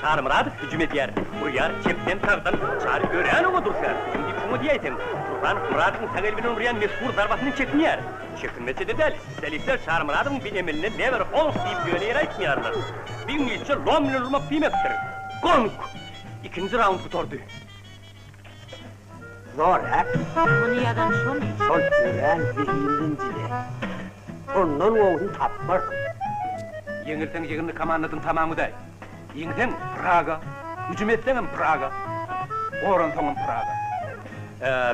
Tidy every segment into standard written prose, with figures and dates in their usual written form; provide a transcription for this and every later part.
Şarmıradık hücum eder. Buraya çepten tağdan çağrı gören onu durşar. Şimdi şunu diyeyim. Turhan Murad'ın tagelbinin uğrayan meşhur zarbatını çekinler. Çekinmese de değil. Selişler Şarmırad'ın bir emeline never olf deyip yöneyer etmiyorlar. Bir milçe lomle lurmak bilmektir. Gong! İkinci round tutordu. Zor ha? Bunu yadan şol. Şol gören zihinlincili. Onun oğlunu tapmaz. Yengilsen yığını kamanladın tamamı da. Yengilsen Praga. Hücum etsen Praga. Oran sonun Praga.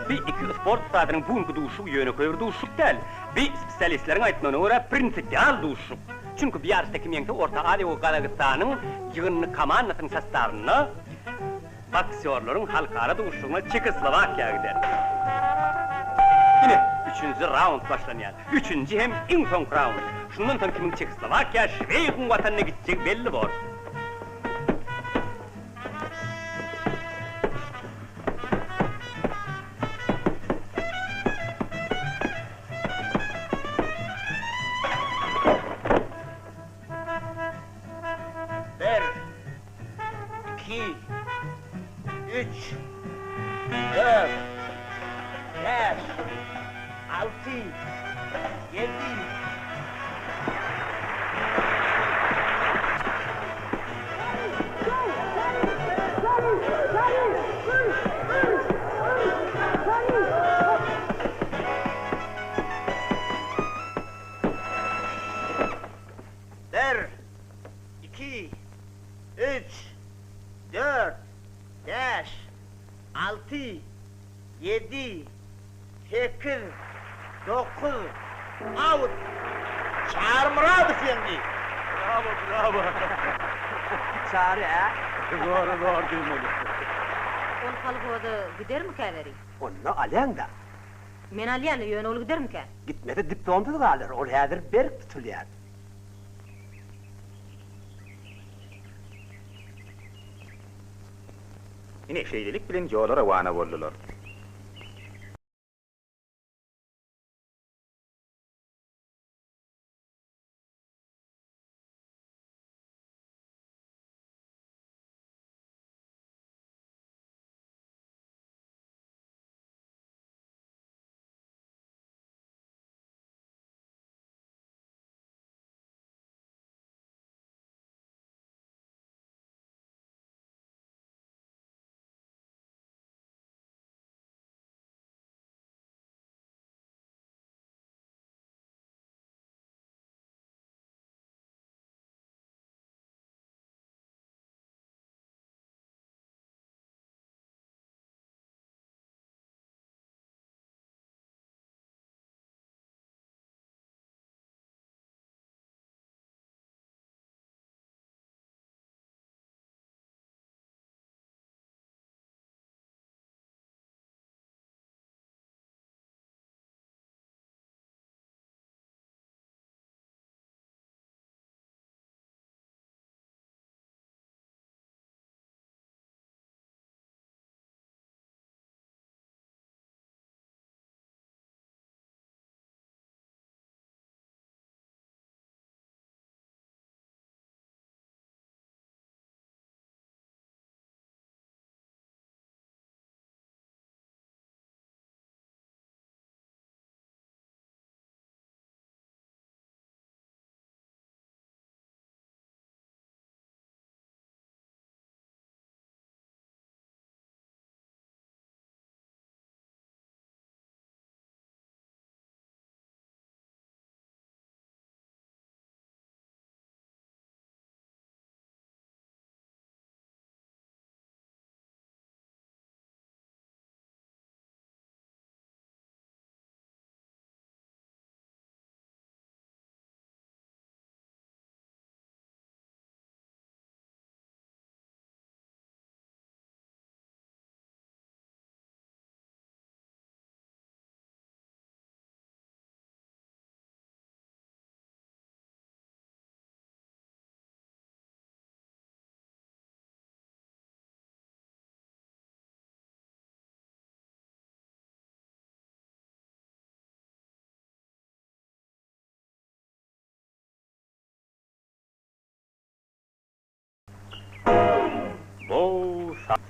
Bir iki sport saatinin bugünkü duşu yönü koyur duşuk değil. Bir spesialistlerin aytmanı uğra prinsipial duşuk. Çünkü bir yarıştaki miyengde Orta Asya ve Kazakistan'ın yığını kamanlasın sastavını boksörlerin halkara duşuğuna Çekoslovakya'ya gider. Yine üçüncü round başlanıyor. Üçüncü hem en son round. Şundan sonra kimin Çekoslovakya, Şvey'in vatanına gidecek belli var. Bir, iki, üç, dört, beş, altı, yedi. Bir, iki, üç, dört, beş, altı, yedi, sekiz, dokuz, out! Çağırmıradı şimdi! Bravo. Çağrı ha? Doğru demeli. Ol kalıp oda gider mi keveri? Onu alen da. Men alyanı yön ol gider mi ke? Gitmedi diptomda da kalır, o hadir berk tutuluyor. Yine şeydelik bilen yollara vana boldular.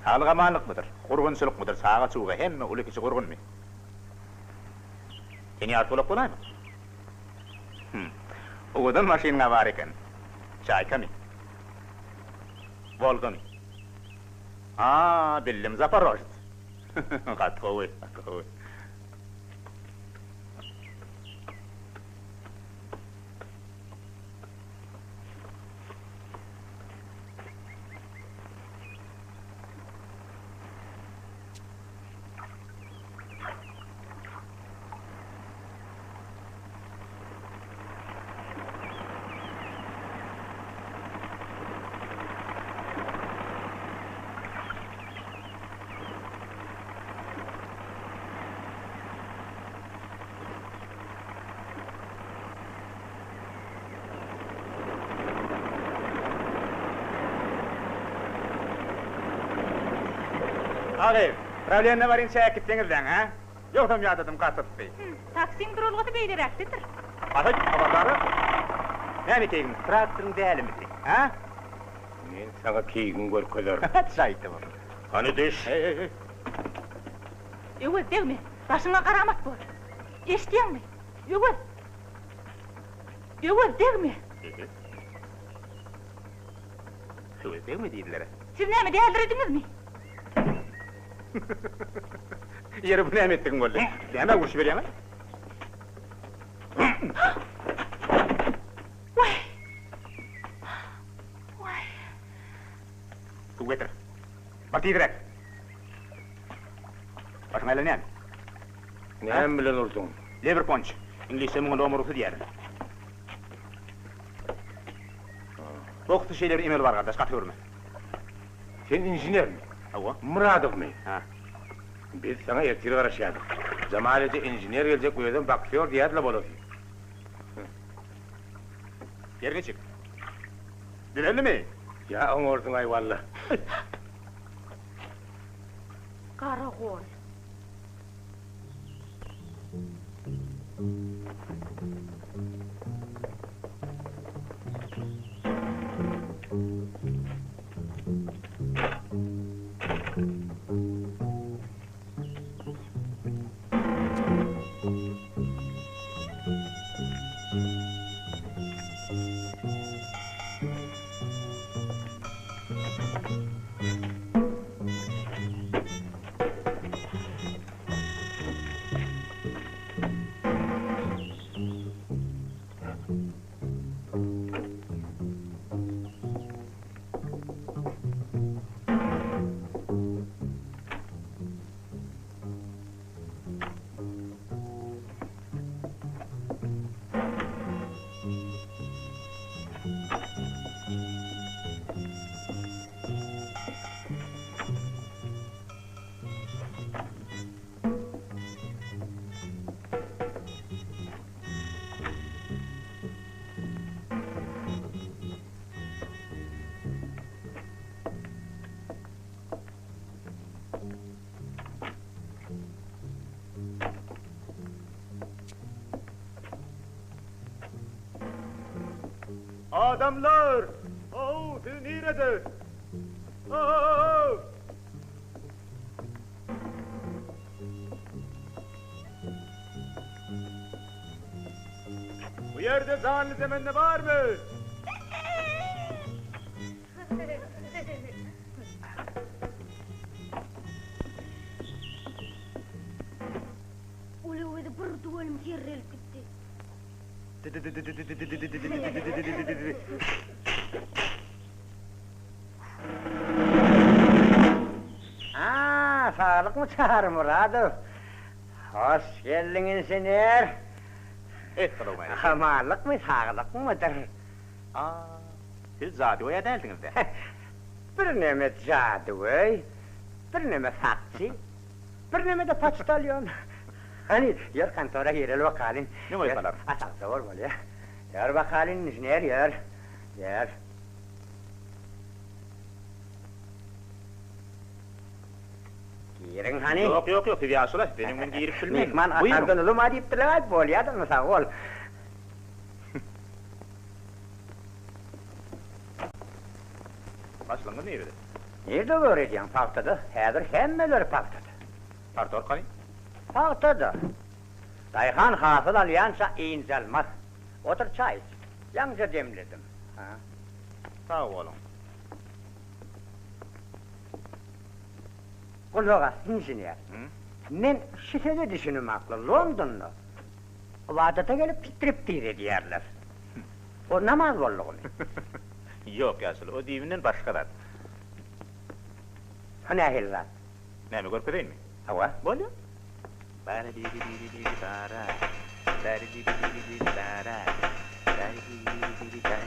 Sağlık amanlık mıdır? Kurgunsuluk mudur? Sağa çuğa hemme ulu kişi kurgun mu? Seni artık kolay mı? Oğudun maşinine var iken. Çayka mı? Volga mı? Bildim Zaporojec. Gotowy. Ağabey, problemine varın şäkitdiňizden, ha? Ýoksam ýatadym gatypdy. Taksim durulgaty beýleräkdir. Atat, abadary. Näme keýin? Traktoryň dälimi, ha? Men sana keýgin görkezler. Şaýty bu. Hani deş? Ýöwel degme, başyňa garamat bol. Eşdiňmi? Ýöwel. Ýöwel degme. Şöyle değil mi diýdiler? Siz näme däldirdingizmi? Yeri bu näme etdiň boldy? Näme uruş berýäňi? Vay. Bu getir. Bak direk. Başyňa ele näme? Näme bilen urduň? Lever punch. İngilizce muňa domurusy diýer. Bokty şeyler emel bar gardaş, gaty görme. Sen injinermi? Awa. Muradowymy? Ha. Biz sana ertir garaşýardyk. Zamalede injiner geljek bu ýerden bakýar diýärler bolady. Yerine çık. Dilenli mi? Ya oňorduň ay walla. Karagol. Adamlar! Siz nerede? Bu yerde zanlı zeminde var mı? ولو إذا بردوا المكير الكتي Sağlık mı çağır Muradov? Hoş geldin insinyör. Ettiler beni. Hamallık mı sağlık mıdır? Siz zadıya deldiniz de. Bir neme cadıvey, bir neme sakçı, bir neme de paçtalyon. Hani yer kantora yerel vakalin. Ne var falan? Asakta var böyle. Yer vakalin insinyör yer. Girin hani? Yok, siz yaşlı, benim ben giyirip bilmem. Mehman atardan ulum adip dilegat bol ya da mı ol. Başlangıç nerede? Nerede göreceğim paktada? Hazır hemmeleri paktada. Partor kani? Paktada. Dayhan hasıl alyansa incelmez. Otur çay iç. Yalnızca demledim. Ha. Sağ olun. Kulağa injiniyer. Men şifede düşünüm aklı, Londonlu. Vadata gelip pitrip dire diyerler. O namaz bolluğunu. Yok asıl, o divinden başkalar. Ha ne hillat? Näme görkezeyim mi? Hava? Bolýar. Bara di di bara. Bara di di bara. Bara di bara.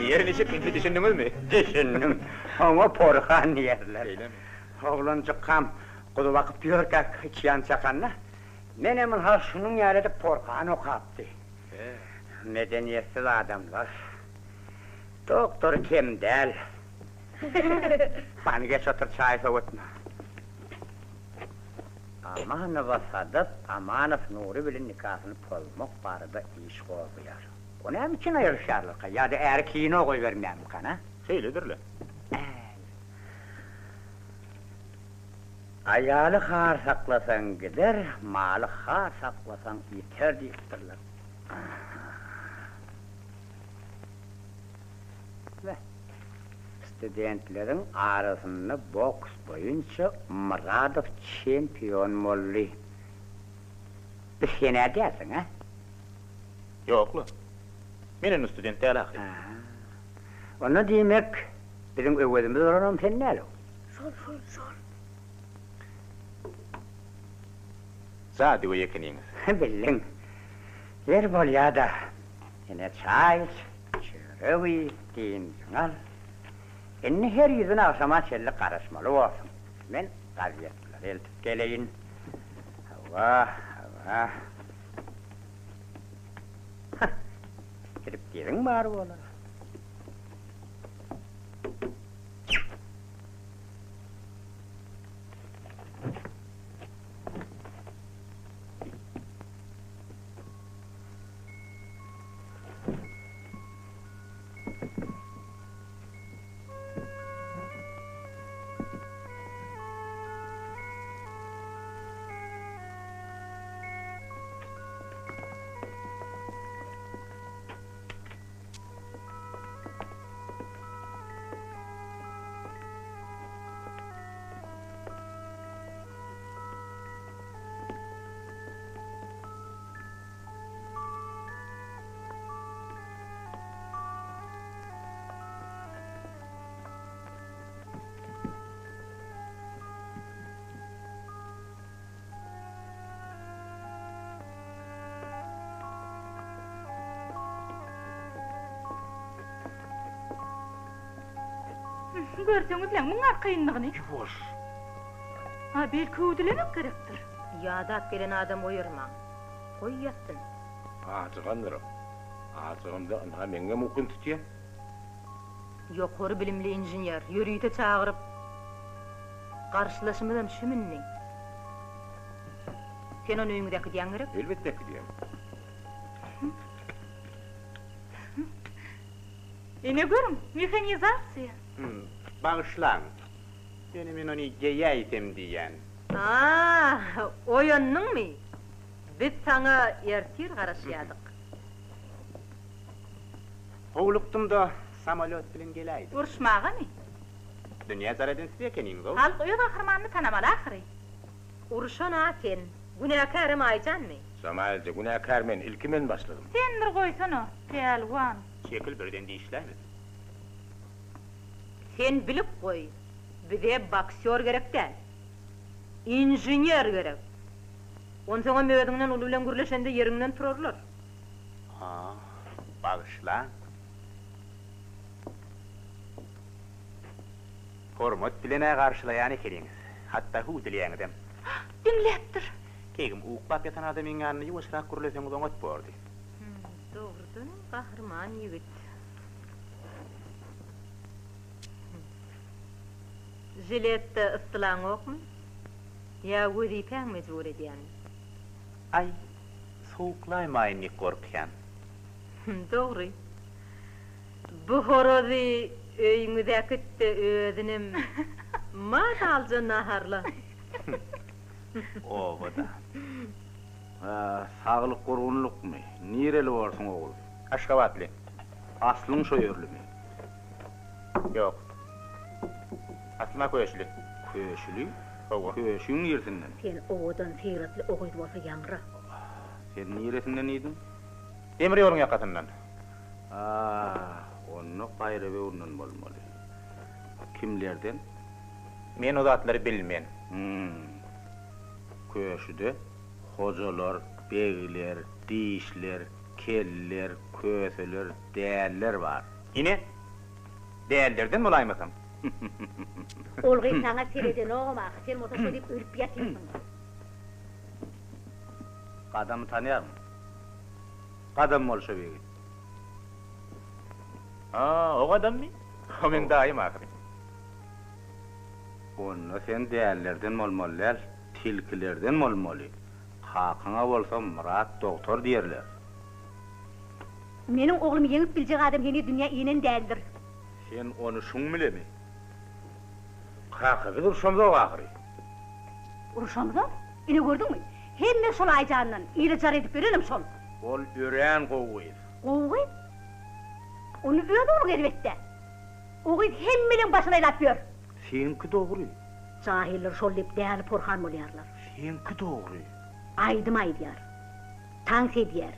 Yerini çıkınca düşündünüz mü? Düşündüm. Ama porhan yerler. Öyle mi? Oğlan çıkkam, kudu vakıp yörkak içyan çakanna. Menemin ha şunun yerinde porhan okaptı. Medeniyetsiz adamlar. Doktor Kemdel. Bana geç otur çay soğutma. Amanı vasadıp, Amanov Nuri bilin nikahını polmak barıda iş koyuyor. O ne için ayırışarlık? Ya da erkeğini koy vermem kana? Şeylidirler. Ayalı har saklasan gider, malı har saklasan yeter deyiptirler. Ve studentlerin arasında boks boyunca Muradov çempiyon molli. Bir şey ne dersin ha? Yoklu. Menen student değil akı. Onu demek bizim öwedimiz oranım sen ne lo? Sol. Zadi o yekeniniz. Bilin. Yer bol ya da. Yine çay, çörevi, deyin al. Enne her yüzüne akşama çelli karışmalı olsun. Ben gaziyetler eltip geleyin. Hava. Girip derin var ola. Görseňizler muňa kıyınlygyny. Hoş. Ha belki ödülemek gerekdir. Yadat gelen adam oyurma. Koy yatsın. Ağzıganlarım. Ağzıganda ana menge mümkün tutya. Yokoru bilimli injiniyer yürüyte çağırıp karşılaşmadan şüminni. Sen onu öňündeki diýen gerek. Elbette ki diyem. Ene görüm, mekanizatsiya. Bağışlan. Men onu geyeydim diýen. Oyunun mi? Biz sana ertir garaşýadyk. Howlukdum da samolyot bilen geleydi. Uruşmaga mi? Dünya zaradan size ekeniniz o. Halk öýe gahrymanny tanamaly ahyry. Uruşana sen, günäkärem aýjanmy? Samalca günäkär men ilki men başladym. Sen bir goýsana, pelwan. Şekil birden diýişlämi? Sen bilip koy. Bize boksör gerek değil. İnjiniyer gerek. On soňa möwediňden uly bilen gürleşende yeriňden turarlar. Bağışlan. Hormat bilen garşylaýan ekeniňiz. Hatda hu dilýäňizem. Dinläpdir. Kegim uqbap yatan adamyň ýanyna ýuwaşrak gürleseňiz oňat bordy. Dogrudan gahrman ýigit. Jilette ıstılan okmu? Ya vazifeň mecbur edýän. Ay, soğuklaymayın ni korkyan. Dogry. Bu horozy öýüňde kitdi özünim. Mat alja naharla. O da. Sağlık gorgunluk mu? Nireli bolsun oğul? Aşgabatlı. Aslın şoýerli mi? Yok. Aslına köşlü. Köşülü? Oğul. Köşüň ýersinden. Sen oğudan seyretli oğuydu bolsa ýangra. Sen niresinden idin? Demir ýoluň ýakatyndan. Onu gaýry öwründen bolmaly. Kimlerden? Men o zatlary bilmän. Köşüde hojalar, begler, dişler, keller, köseler, däller var. Ine değerlerden bulaýmasam. Olgy saňa sereden oğumak, sen motoşo dip ölüp ýatýarsyň. Adamı tanıyar mı? Adam bolşa begi. O adam mı? O men daýym ahry. Onu sen dälerden bolmaly, tilkilerden bolmaly. Hakyňa bolsa Murat doktor diýerler. Meniň oğlum ýeňip biljek adam ýene dünýä inen däldir. Sen onu şuň bilemi? Hakyky durşamda ahry. Uruşamda? Ine gördüňmi? Hemme şol aýjandan ýere edip berelim şol. Ol ören gowy. Oğuy? Onu öýde olur elbetde. Oğuy hemmeliň başyna ýap ber. Senki dogry. Cahiller şol dip däl porhan bolýarlar. Senki dogry. Aýdym aýdýar. Taň sedýär.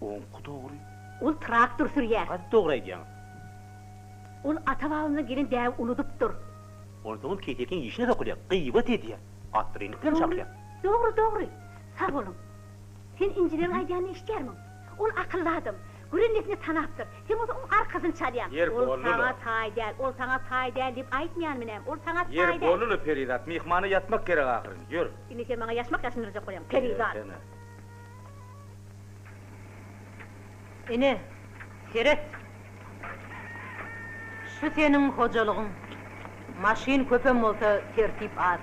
Onky dogry. Ol traktor sürýär. Hadi dogry aýdýaň. Ol atabagyna gelin däw unudypdyr. Onsoň ketekin işine dokulýar. Gıýbat edýär. Atrynypdan şaklýar. Dogry. Sag bolun. Sen injinerin aýdýanyny işdärmi? Ol akylly adam. Gürenlikni tanapdyr. Sen onun arkasyny çalýan. Yer Ol bolulu. saňa taýdäl, ol saňa taýdäl dip aýtmaýan menem. Ol saňa Yer taýdäl. bolulu Peridat, mihmany yatmak gerek ahyryn. Ýür. Ine sen maňa ýaşmak ýaşındyrjak bolýam. Peridan. Ine, Feret. Şu senin hojalygyň. Maşin köpem bolsa tertip az.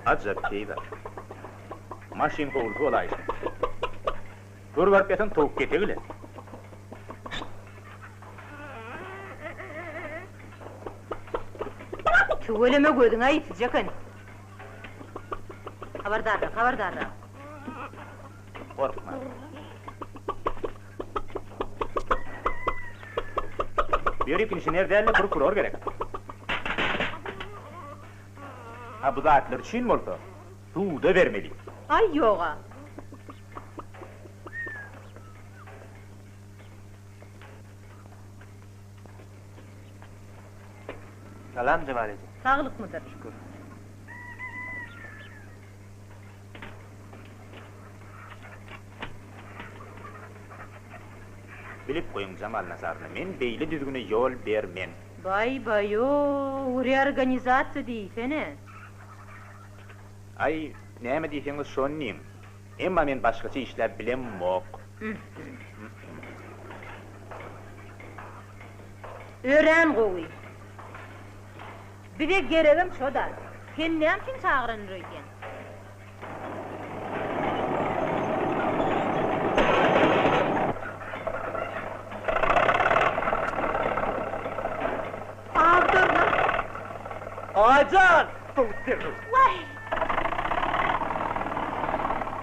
Ajab keýda. Maşin gowuldy bolaýdy. Bir barpyatyn towuk ketegile. Tüweleme gödüň aýtjak ani. Habardar. Korkma. Bir ikinci nerede prokuror gerek. Ha bu zatlar için bolsa, suda vermeli. Ay yoga. Salam Cemal'e. Sağlık mıdır? Şükür. Bilip koyun Cemal nazarına, men beyli düzgüne yol bermen. Bay o, uri organizasiya diýsene. Ay, näme diýseňiz şonnym. Emma men başgaça işler bilem mok. Ören gowy. Bize geregim şoda. Sen näme üçin çağıranyr eken? Ajan! Vay!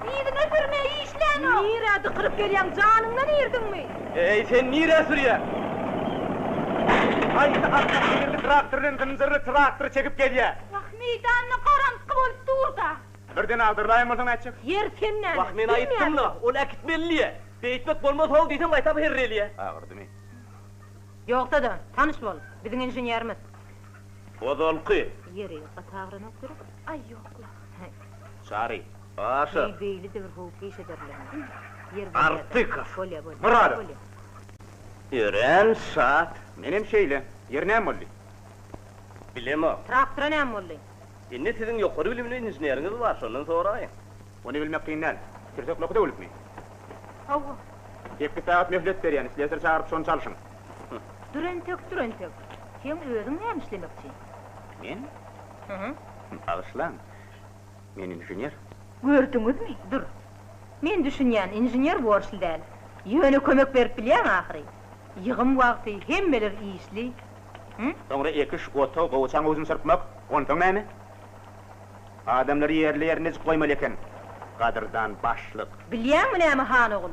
Ýygyna sürme işlän o. Nire dıkırıp gelýän janyňdan ýerdiňmi? Ey sen nire sürýär? Ay, arka traktörün zınzırlı traktör çekip gelýär. Vah meýdanyny garanty bolup durda. Birden aldırlaýym bolsaň açyk. Yer senden. Bak men aýtdym da, ol akitmelliye. Beýtmek bolmaz hol diýsen gaýtap herreliye. Agyrdymy? Ýoksa da, tanış bol. Biziň inženýerimiz. Odolky. Yeri gatagryna oturup. Ay ýokla. Şary. Aşa. Beyli de bir howuk ýeşederler. Yer Artyk. Bolýa. Murat. Ören saat. Menem şeýle, ýernäm boldy. Bilemem. Traktora näme boldy? Indi siziň ýokary bilimli inženeriňiz bar, şondan soraýyn. Onu bilmek kyndan. Türkçe okuda bolupmy? Hawa. 2 saat möhlet berýän, slesir çağırıp şonu çalışyň. Dürentek. Sen özüň näme işlemekçi? Men? Hı. Bağışlan. Men inžener. Gördüňizmi? Dur. Men düşünýän inžener borçly däl. Ýöne kömek berip bilýän ahry. Ýygym wagty hemmeler işli. Sonra 2 oto gowçaň özüň sırpmak, ondan näme? Adamlar ýerlerine goýmaly eken. Gadyrdan başlyk. Bilýänmi näme han ogul?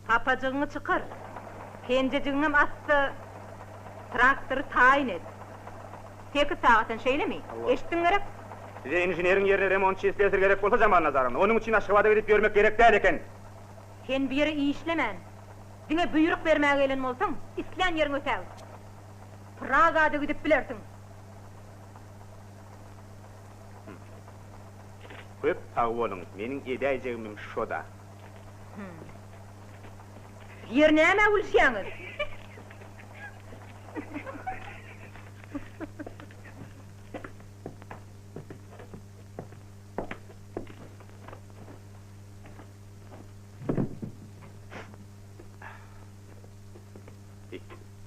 Papajygyny çykar. Kenjejiginem atdy. Traktory taýin et. Teki saatyn şeýlemi? Eşitdiň gerek? Size inženeriň ýerine remontçy slesir gerek bolsa zaman nazaryn. Onuň üçin aşgabada gidip ýörmek gerek däl eken. Sen bir ýere işlemän. Diňe buyruk bermäge gelen bolsaň, isleýän ýeriň ötäg. Pragada gidip bilersiň. Köp sag bolun. Meniň edäjegim şoda. Yer näme ulşýaňyz?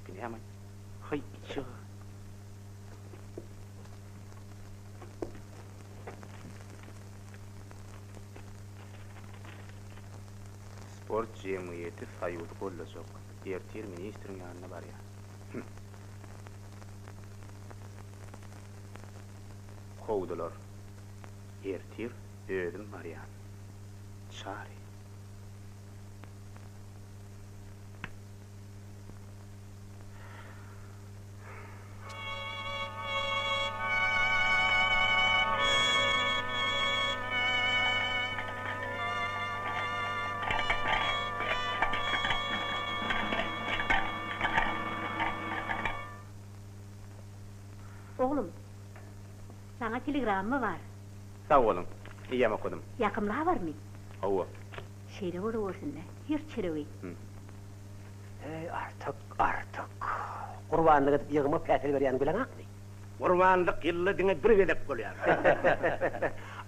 Binäme. Hay içi. Sport jemgyýeti saýyp boljak. Ertir ministriň ýanyna barýar. Kowdular. Ertir özüm barýar. Çary. Oğlum, sana telegram mı var? Sag bolun. Ýa okudum. Yakımlığa var mı? Hawa. Şeyde olur olsun da, her çerevi. Artık. Kurbanlık edip yığımı pätel berýän bilen akdy. Qurbanlyk ýyly diňe bir gelip bolýar.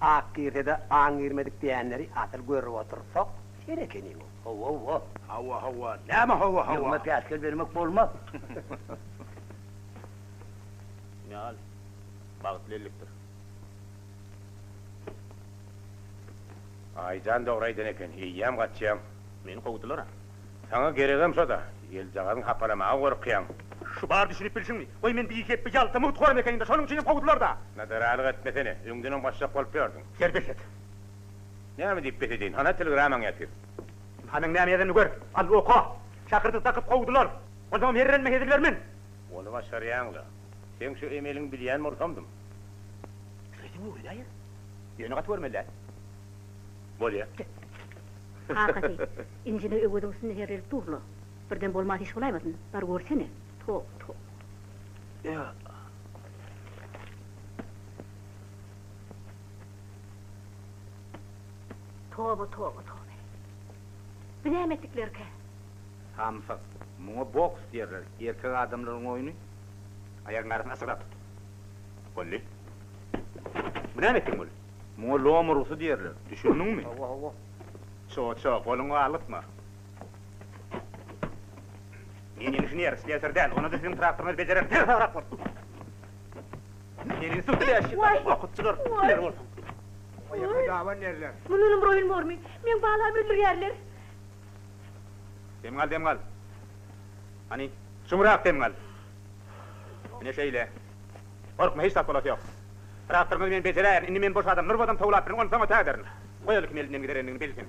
Akirde aň girmedik diýenleri atyl görüp otursak, serekeni o. Hawa. Näme hawa? Yığma päskel bermek bolmaz. Ňal. Bagtlylikdir. Aydan dogrydan eken, ýam gatjam. Meni kowdular. Sana geregem şoda. El jagaň hapalamaga gorkýan. Şu bar düşünip bilsinmi? Oy men bir kep bir ýaltamy utgaram eken de şonuň üçin kowdular da. Nadaralyk etmesene, öňden başlap bolup berdiň. Gerbeşet. Näme diýip betedin? Hana telegrammaň ýatyr. Hanyň näme ýerine gör. Al oka. Şakyrty takyp kowdular. Ondan herrenme hedilbermen. Onu başarýaňla. Sen şu emeliň bilýän bolsamdym. Şeýdimi öýdäýär? Ýöne gat görmeli. Bolýar. Hakati, injine öwüdüňsini herel turlu. Birden bolmaz iş bolaýmasyn, bar görsene. To. Toba. Bir näme etdiklerke? Hamsa, muňa boks diýerler. Erkek adamlaryň oýuny. Ayagyň arasyna asyrap tut. Bolly. Bu näme etdiň bol? Muňa lomurusy diýerler. Düşündiňmi? Hawa. Çok, goluňy alypma. Men inžener, slesir däl, onu da senin traktoryny bejerer. Ter tarap bol. Meni sütleýär. Wagtçylar, biler bol. Oýa dawa nerler? Munun broýun bormy? Men bala bildirýärler. Demgal. Hani, şumrak demgal. Mene şeýle. Korkma, hiç tapylat ýok. Traktoryny men bejerer, indi men boş adam, nur adam tawlap bilen, onu sana täderin. Goýalyk melinden giderenini bilsin.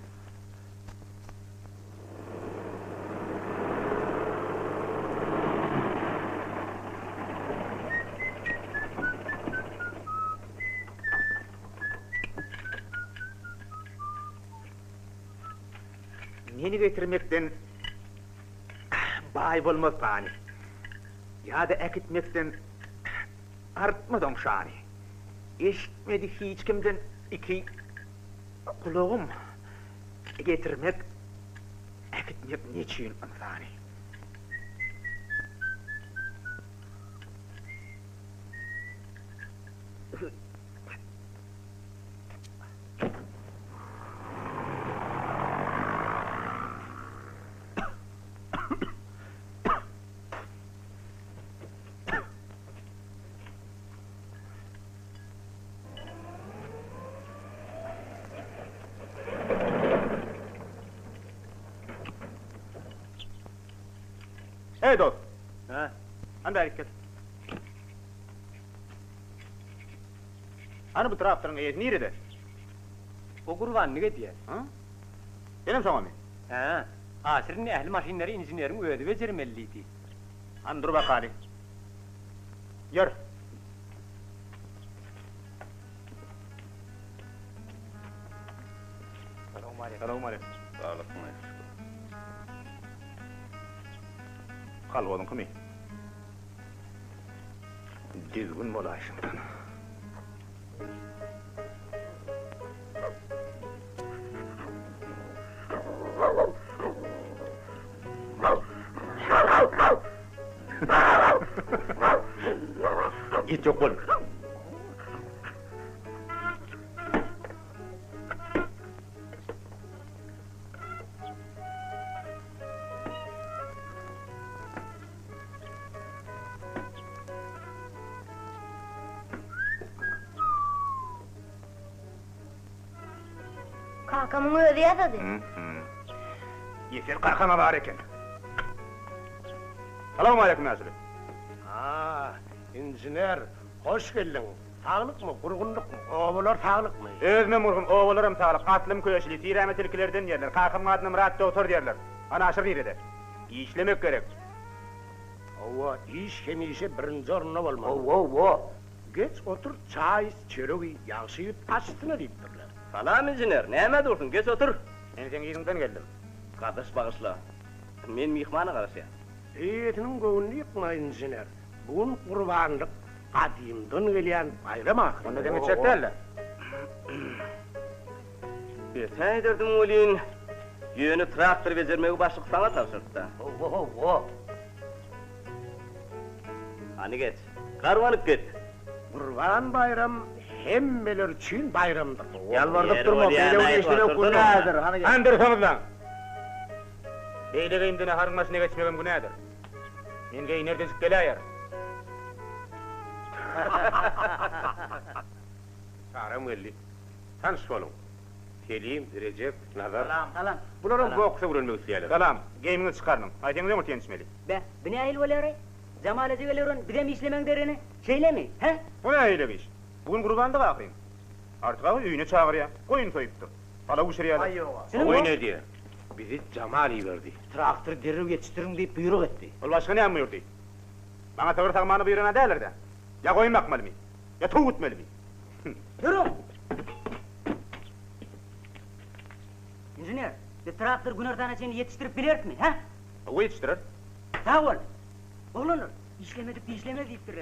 Meni getirmekden bay bolmaz bani. Ya da ekitmekden artmadan şani. Eşitmedi hiç kimden iki kulağım getirmek, ekitmek niçin anfani. Hey dost. Ha? Anda gel. Ana bu traktörün eğer nerede? O kurban ne diye? Ha? Benim sana mı? Ha? Asırın ehli maşinleri injinerin ödü becermelliydi. An dur bakalım. Yürü. Selamun aleyküm. Sağlık mı? Kal oğlum kimi? Düzgün bol aşımdan. İt yok oğlum. Kakamın öyle ya dedi. Yeter kakana var eken. Selamun aleyküm Nazırı. injiner, hoş geldin. Sağlık mı, kurgunluk mu? Oğullar sağlık mı? Özüme murhum oğullarım sağlık. Atlım köşeli, tirametilkilerden yerler. Kakım adını Murat Doktor derler. Ana aşır nerede? İşlemek gerek. Ova, iş kemişe birinci oruna olmalı. Ova. Geç otur, çay, çörüğü, yansıyıp astına deyiptirler. Salam injiner, neyme dursun, geç otur. Ben senin yüzünden geldim. Kardeş bağışla. Men mihmana karşı. Eyetinin göğünü yıkma injiner. Bugün kurbanlık, kadimden gelen bayram akı. Onu demek çek derler. Sen ederdim oğlun. Yönü traktör becermeyi başlık sana tavsırdı. Ova. Hani geç, karvanıp git. Kurban bayram hemmeler için bayramdır. Yalvardıp durma, böyle işlemek günahdır. Hani geç. Andırsınız lan! Beyle imdine harınmasına geçmegim günahdır. Men gey nereden çık gele ayar? Karam geldi. Tanış olun. Selim, Recep, Nazar. Salam. Bunların boksa vurulmak isteyelim. Salam, geyimini çıkardım. Ayten ne mutlu yetişmeli? Be, bine ayıl olayı. Cemal Ezegelerin bir de mi işlemen derini? Şeyle mi? He? Bu ne öyle bir iş? Bugün kurbanlık akıyım. Artık abi üyüne çağır ya. Koyun soyuptu. Hala bu şuraya Şunu Oy mu? ne diye? Bizi Cemali verdi. Traktör derib yetiştirin deyip buyruk etti. Ol başka ne yapmıyordu? Bana tavır takmanı buyurana derler de. Ya koyun bakmalı mı? Ya tuğ utmalı mı? Durun! İnjiner, bir traktör günür tanecini yetiştirip bilir mi? He? O yetiştirir. Sağ ol. Oğlanır, işlemedik deyip durur.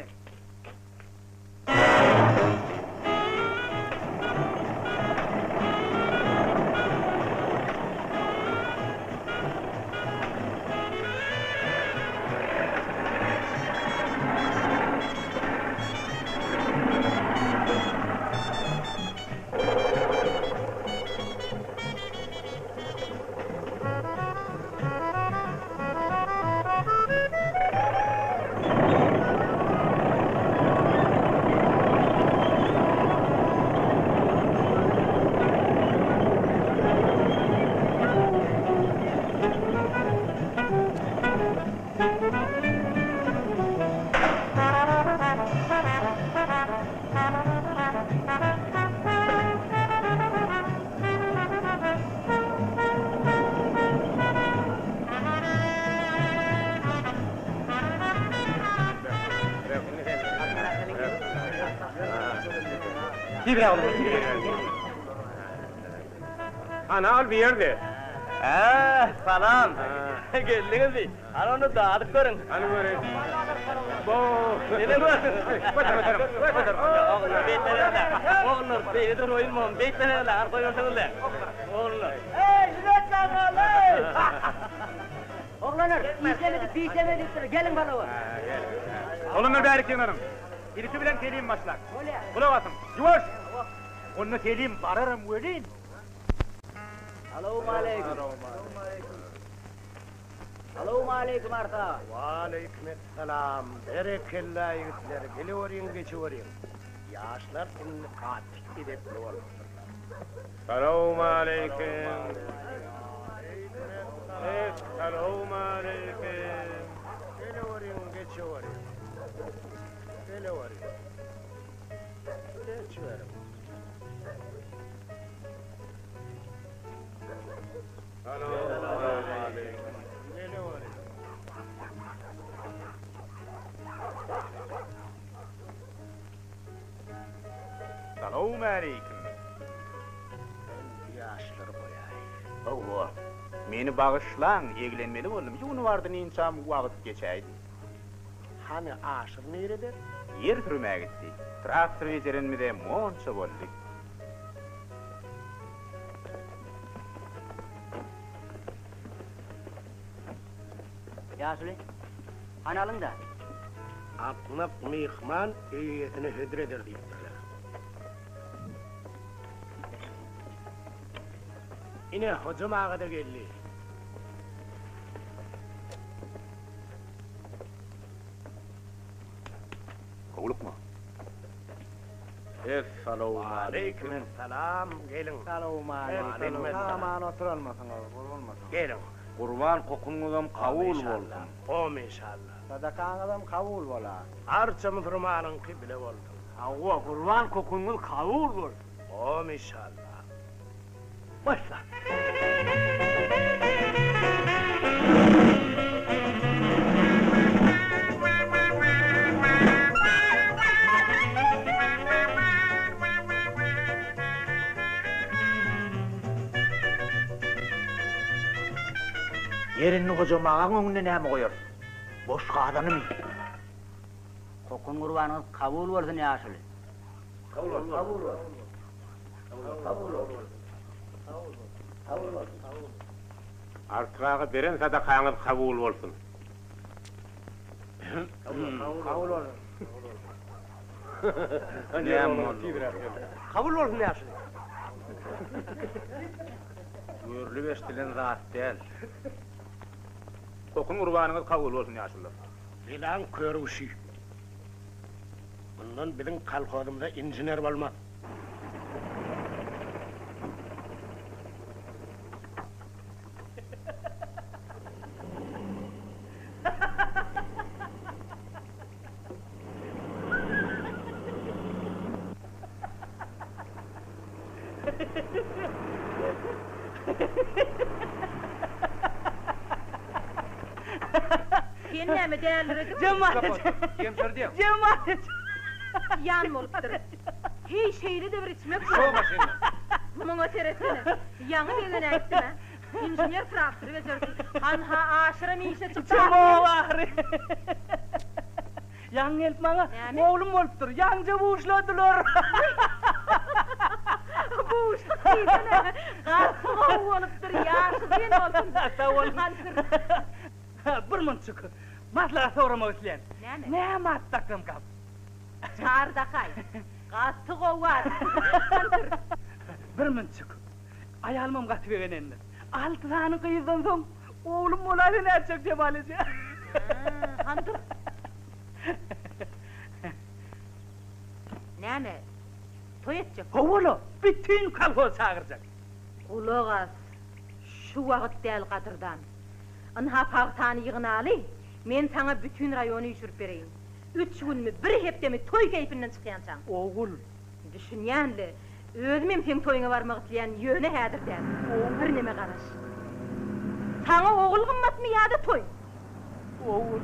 Ana al bir yerde. Salam. Geldiniz mi? Hani onu dağıdık görün. Hani böyle. Bo. Ne görün? Oğlum, beytlerine. Oğlum, beyler oyun beytlerine arkoyuyorsunuz da. Oğlum. Oğlanır, işlemedik, gelin bana o. Olunur bari kenarım. Birisi bilen teliyim başlar. Öyle. Kulak atın. Yuvaş! Onunla teliyim bararım öyleyim. Selamun aleyküm. Selamun aleyküm arta. Aleykümselam. Berekella yigitler. Geliverin, geçiverin. Yaşlar senin katil edip olmuşturlar. Selamun aleyküm. Selamun aleyküm. Neçe var ya? Böyle var ya. Neçe var? Selamünaleyküm. Böyle var ya. Salam aleyküm. Yaşlar boyay. Owa. Meni bağışlan, eglenmeli boldum. Ýuny bardy ninçam wagt geçäýdi. Hani aşır nerede? Yer sürmäge gitdi. Traktor ejerinmide monça boldy. Yaşlı, analın da. Atnak mihman iyiyetini hüdreder deyiptirler. Yine hocam ağa da geldi. Gowlukma. Assalamu Aleyküm selam. Gelin. Aleyküm. Aman oturalmasın, olmasın. Gelin. Kurban kokunuzam kabul bolsun. Om inşallah. Sadakanızam kabul bola. Arça müfirmanın kibile oldu. Avva kurban kokunuz kabul bol. Om inşallah. Başla. Yerini hocam ağam önüne näme koyar? Boşka adamı mı? Kokun kurbanınız kabul olsun yaşlı. Artygaga beren sadakaňyz kabul bolsun. Kabul olun. Kabul olsun yaşlı. Görlü beştilen zat değil. Kokun gurbanyňyz kabul bolsun ýaşylar. Bilen körüşü. Bundan bizim kalkozumda injiner olmaz. Sen näme däldiredin? Cemaat. Yan bolupdyr. Hey şeýle de bir içmek. Muňa teresene. Ýaňy degen aýtdyma. Injinier traktor bezerdi. Anha aşyra mişe çykdy. Yan gelip maňa Näme? oğlum bolupdyr. Ýaňja buşladylar. Bu uşak diýdine. Garsyga bolupdyr. Ýaşy ben bolsun. Sağ ol. Bir mınçık. Maslahat soramak isleyen. Näme? Näme attakam kap? Çardakay. Gasty gowar. Bir mınçık. Ayalmam gaty beren endi. 6 sany kıyızdan soň oğlum bolary näçek Cemalije. Handır. Näme? Toy etjek. Howala, bütün kalkol çağıracak. Ulak şu wagt däl gadyrdan. Anha pagtany ýygnaly, men saňa bütün rayony ýüşürip bereýin. 3 günmi, bir hepdemi toy keyfinden çykýançaň. Oğul, Düşünýänli, özümem sen toýuňa barmak isleýän ýöne häzirden. Bir neme garaş. Saňa oğul gymmatmy ýa-da toy? oğul.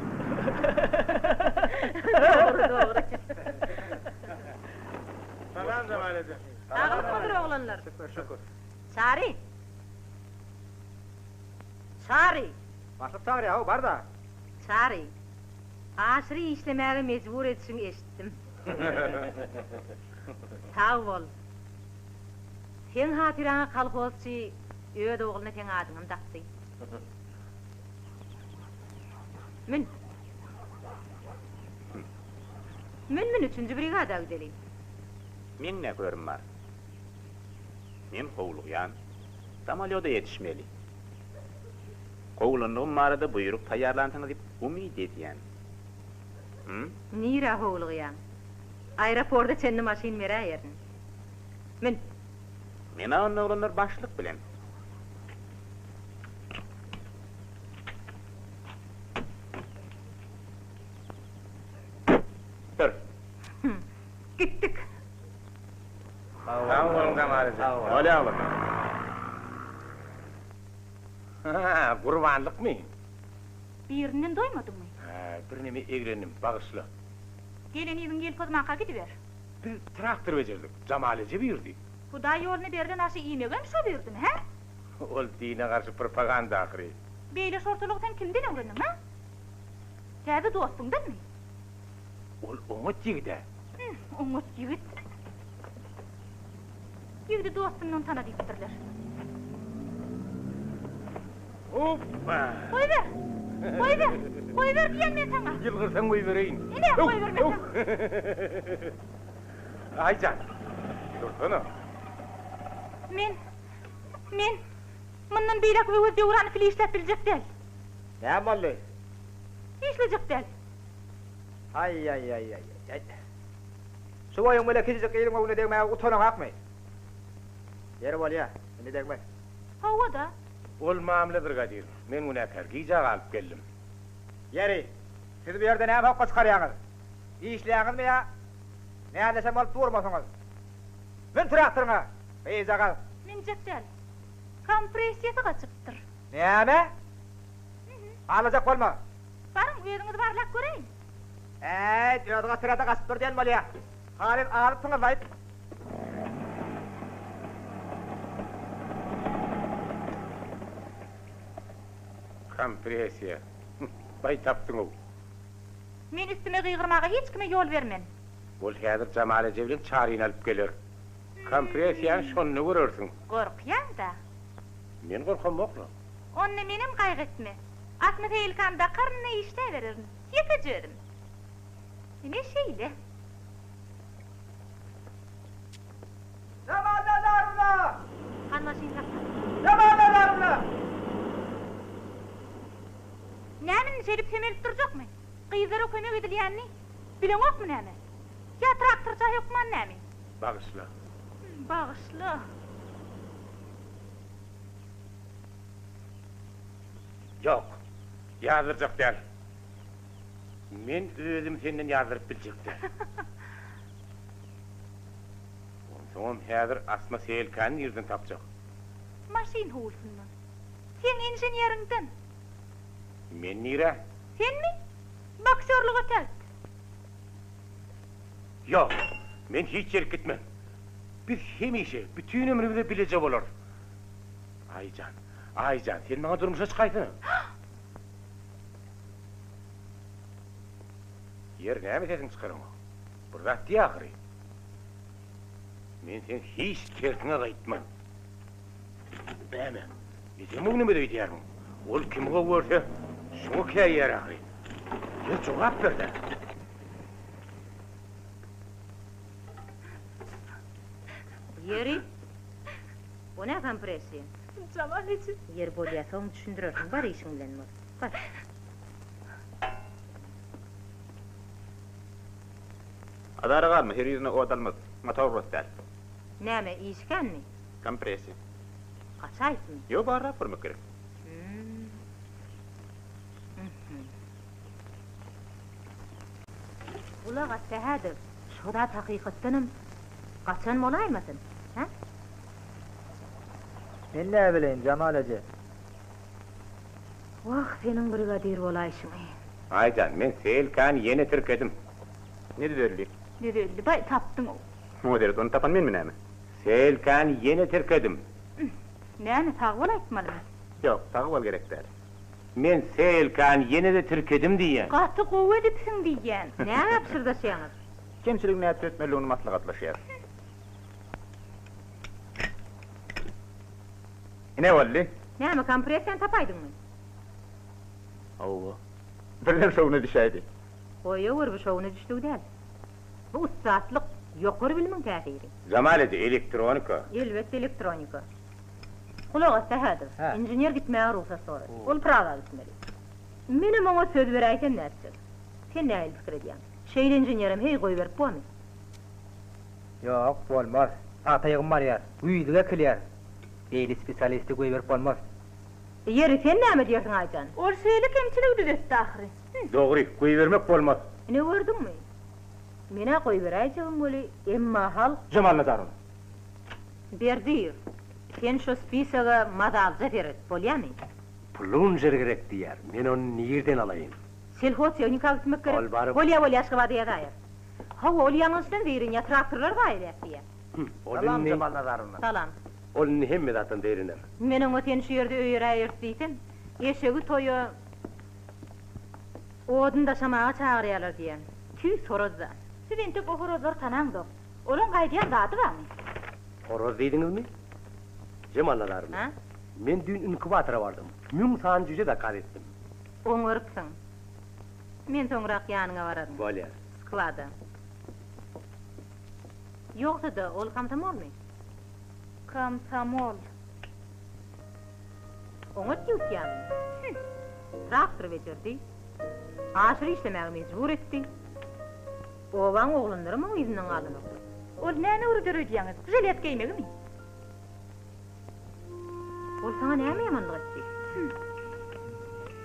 Doğru. Salam Cemalede. Agyrdyr oglanlar. Şükür. Sari. Sari. Başyp çağır ýa, barda. Sari. Aşry işlemäge mejbur etişiň eşitdim. Sağ bol. Sen hatiraňa kalkozçy öýde oglyna teň adyňam dapdy. Men üçüncü brigada gidelim. Men ne görüm bar? Men howlugyan. Samalyoda yetişmeli. Howlunduğum marada buyruk taýýarlansaňyz diýip umyt edýän. Nira howlugyan. Aeroportda çenni maşin beräýärin. Men onu oglanlar başlyk bilen. zamanıda. Öyle oğlum. Ha, kurbanlık mı? Birinden doymadın mı? Ha, bir nemi egrenim, bağışla. Gelin evin gel kozmanka gidiver. Bir traktör becerdik, Cemalece birdi. Huday yolunu berden aşı iğmegen şo berdin, ha? Ol dine karşı propaganda ahiri. Beyle şortuluktan kimden öğrendin, ha? Täze dostundan mı? Ol onu jigide. Oňat ýigit. Ýigidi dostundan tana diýipdirler. Hoppa! Koy ber! Koy ber! Koy ber diýen men sana. Yılgırsan koy vereyim. Ine koy bermesem. Aycan, dursana. Men mundan beýlek we özde urany fili işläp biljek del. Ne boldy? İşlejek del. Ay. Şu oyun böyle keçecek elim oğlu degme utanın hakmı? Yeri bol ya, ne degme? Hawa da. Ol mamledir gadir. Men ona pergiza alıp geldim. Yeri, siz bir yerde ne yapıp çıkarıyorsunuz? İşleýäňiz mi ya? Ne desem olup durmasyňyz. Ben traktörüňe, beyzagal. Men jek del. Kompressiýeti gaçypdyr. Näme? Alacak bolma. Barın öýüňizi barlap göreýin. Ýadyga sırada gaçyp dur diýen bolýa. Halin alıp tyňyzlaýt. Kompresiya. Bay taptın o. Men üstüme gıygırmaga hiç kime yol vermen. Ol häzir Cemalece bilen çaryny alyp geler. Kompresiýany şonu görersiň. Gorkýan da. Men gorkanmokla. Onne menim gaýgatmy. Asmy teýilkanda qarny işleýererin. Ýetejerim. Ne şeýle? Zamanlarına! Anlaşyn tapdy. Zamanlarına! Näme şerip temelip durjakmy? Gyzlara kömek edilýänni bilemokmy näme? Ya traktorça ýokman näme? Bağışla. Bağışla. Yok. Ýazyrjak däl. Men özüm senden ýazyryp biljekdi. Onsoň häzir asma seýelkany ýerden tapjak. Maşin howulsundan. Sen inženýeriňden. Men nire? Sen mi? Boksörlüge tält. Yok. Men hiç yer gitmem. Biz hemişe bütün ömrümizde bilece bolar. Aycan, sen bana durmuşa çıkaydın. Yer näme sesin çıkarın? Burada diye ahırı. Men sen hiç kertine gaytman. Näme? Bizim oğlum öyle diyerim. Ol kim o görse, şunu kayar ahırı. Yer cevap ver de. Yeri. Bu ne kompresiya? Cemaleci. Yer bolýasa onu düşündürersin. Bar işin bilen bar. Bar. Adara galma, her ýerine odalmaz. Motor rostal. Näme işkenmi? Kompresi. Kaç aytmy? Yo barra purmak gerek. Ulaga tähädir. Şoda hakykatdanam. Kaçan molaýmasyn? Ha? Men näme bilen Jamal aje? Wah, senin brigadir bolaýşymy. Aycan, men seýelkany ýene türkedim. Ne derlik? Nereli bay tapdın o. Moderet onu tapan men mi näme? Seýelkany ýene türkedim. Näme tagwal aýtmalymy? Yok, tağı bol gerek der. Men seýelkany ýene de türkedim diýen. Gaty gowy edipsiň diýen. Näme absurdaşýaňyz? Kemçilik näp etmeli onu maslahatlaşýar. Ne boldy? Näme kompresiýany tapaýdyňmy? Awwa. Birden şowuna düşäýdi. Oýa wurby şowuna düşdük däl. Bu ustaatlyk ýokary bilmeň täsiri. Zamanede elektronika. Elbetde elektronika. Kulağa tähädir. Ha. Inžener gitmäge ruhsat sorar. Ol Praga gitmeli. Menem oňa söz beräýken näçe? Sen näme pikir edýän? Şeýle inženerim hey goý berip bolmy? Yok, bolmaz. Ataýygym bar ýar. Üýdüge kilýär. Beýli spesialisti goý berip bolmaz. Ýeri sen näme diýersiň Aýcan? Ol şeýle kemçilik düzetdi ahry. Dogry, goý bermek bolmaz. Ne gördüňmi? Mene goý beräýjegim boli, emma hal Cemal Nazarov. Berdir. Sen şu spisaga madalca veret, bolyamy? Pulun gerek diyer. Men onu nereden alayım? Selhozyonika gitmek gerek. Ol barıp. Bolya aşkıva diye dair. Ha, ol yanlışdan verin ya, traktörler bayır diye. Olun ne? Salam. Olun hemme zaten deriner. Menin öten şu yerde öýre ýertdiýdim. Eşegi toyu odun da şamağa çağırýarlar diýen. Tüy sorozda. Siz entek o horozlar tanandı. Olun gaýdýan zady barmy? Horoz deydiniz mi? Cemallarım. Ha? Men dün inkubatra vardım. Müm san cüce dakar ettim. Oňurupsyň. Men soňrak ýanyňa baradym. Bolýar. Sklada. Ýoksa da ol kamtamolmy? Komsomol. Oňa ýükýän. Traktor bejerdi. Aşyr işlemäge mejbur etdi. Owaň oglanlarym oň izinden aldylar. Ol näme urdur ödýäňiz? Jilet giymegimi? Ol saňa näme ýamanlyk etdi?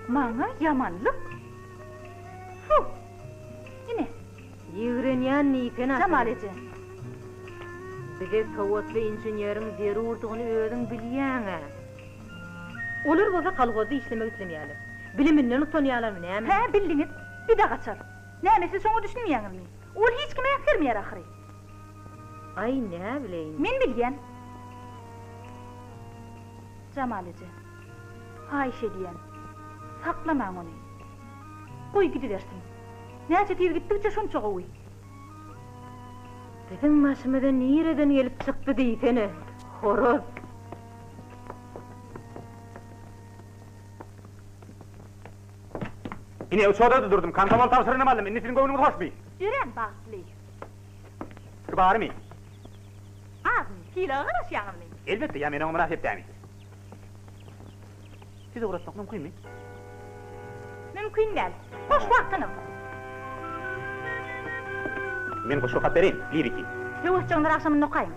Maňa ýamanlyk. Fuh. Ine, Ýigrenýän niýten Jamal eje. Bize sowatly inženýeriň zerurdygyny özüň bilýäň-ä. Olar bolsa kalgozy işlemek islemýärler. Biliminden utanýarlarmy näme? Ha, bildiňiz. Bir de gaçar. Nämesi soňa düşünmeýäňizmi? Ol hiç kime ýakyrmýar ahyry. Ay ne bileýin. Men bilýän. Jamal eje. Ayşe diýen. Saklamaň ony. Goý gidiversin. Näçe tir gitdikçe şonça gowy. Bizim maşymydan nireden gelip çykdy diýsene. Horoz. Ine uçoda durdum. Kantamol tapşyryny aldım. Indi senin göwnüňi hoşmy? Ýüren bagly. Bir barmy? Azmy, kilo garaşýaňmy? Elbette ya meni oňra hep dämi. Siz uğraşmak mümkünmi? Mümkün däl. Hoş wagtynym. Men goşu hap berin, bir iki. Ýowuşçyňlar akşamyny okaýyn.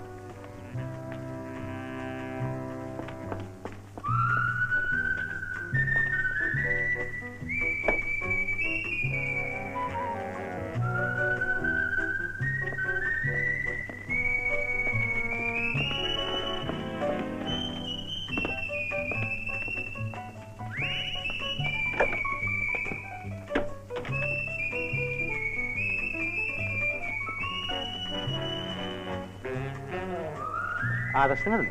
Adaşdyňyzmy?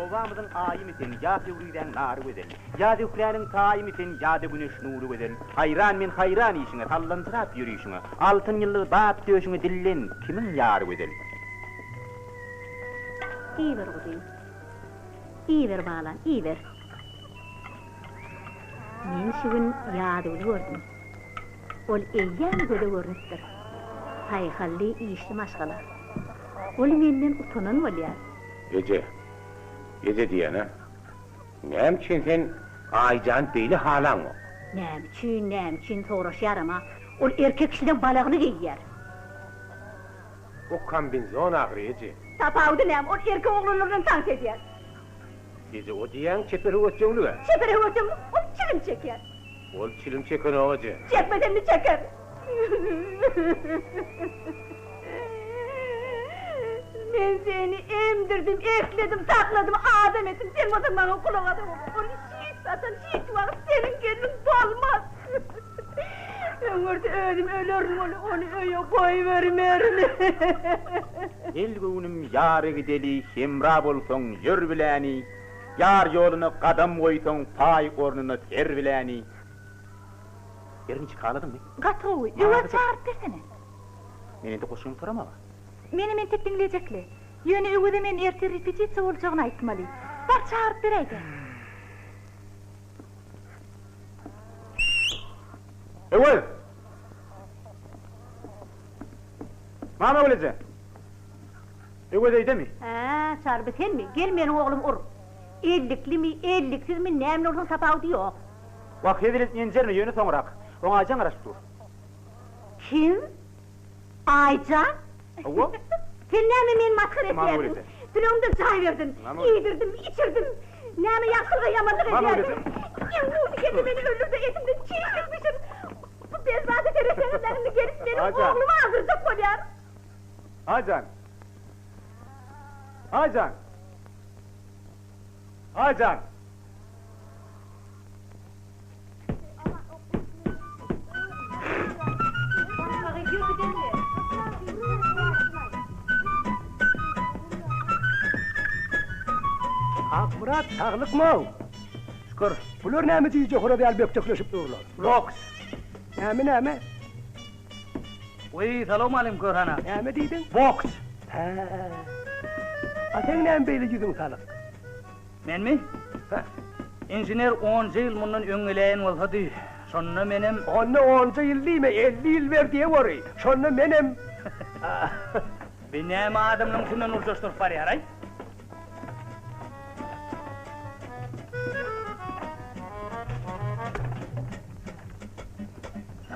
Obamyzyň aýy miten ýa döwrüden nary gözel. Ýa döwrüniň taýy miten ýa da güneş nury gözel. Hayran men hayran işiňe tallantyrak ýürüýüşiňe. Altyn ýyllyk bap döşüňe dillen kimiň ýary gözel? İver gudin. İver balan, İver. Men şu gün ýadyny gördüm. Ol eýýän göde görnüpdir. Taýhally işli maşgala. Ol menden utanan bolýar. Ece. Ece diyene. Nem için sen Aycan beýle halan o. Näme soraşýar ama ol erkek kişiden balagyny giýýär. O kombinzon agry Ece. Tapawdy näme ol erkek oglanlaryny tank edýär. Ece o diýen çeperi ötüňlüge. Çepere ötüm, ol çilim çeker. Ol çilim çeken o Ece. Çekmeden mi çeker? Men seni emdirdim, ekledim, takladım, adam ettim. Sen o bana kulak adam ol. Onu şiit satan, şiit var, senin kendin dolmaz. Öňürde özüm ölerim onu öýe koýbermerim. El göwnüm ýary gideli, hemra bolsoň ýör biläni. Ýar ýoluny gadam goýsoň, paý ornuny ter biläni. Yerini çıkarladın mı? Gatrowy, ýöwet çağırıp bersene. Men indi goşuň soramaba. Meni tek dinleyecekli. Ýöne öwede men erti repetisiýa boljagyny aýtmaly. Bar çağırıp bereýdi. Evet. Mama öylece. Evet eyde mi? Ha, çağırıp sen mi? Gel meniň oglum ur. Ellikli mi, elliksiz mi, näme bolsa tapawdy ýok. Wak hedilet ýenjerme ýöne soňrak. Oňa ajan garaşyp dur. Kim? Aycan? Awa? Sen näme men maskara Tamam, etýärdin? öyleyse. Dilöňde çay verdin, Tamam, ýedirdim, içirdim. Näme ýakşylyga ýamanlyk Tamam, edýärdin? öyleyse. Ýa-ni kendi meni öldürdi, etimden çiğ çekmişim. Bu bezbazı tereseňizlerini gelip benim Aycan. oğluma azırcak bolýar. Ajan. Hacan. Hacan. Ak Murat, sağlık mı? Şükür. Bunlar näme diýje horada elbek tökleşip durlar. Box. Näme? Oy, salam alaykum Korhana. Näme diýdin? Box. Ha. Ateň näme beýle ýüzüň salyk? Menmi? Injiner 10 ýyl mundan öňeleýän bolsady, şonda menem Onu 10 ýyl diýme, 50 ýyl berdiýe bory. Şonu menem bir näme adamyň şundan urşaşdyryp barýar ay.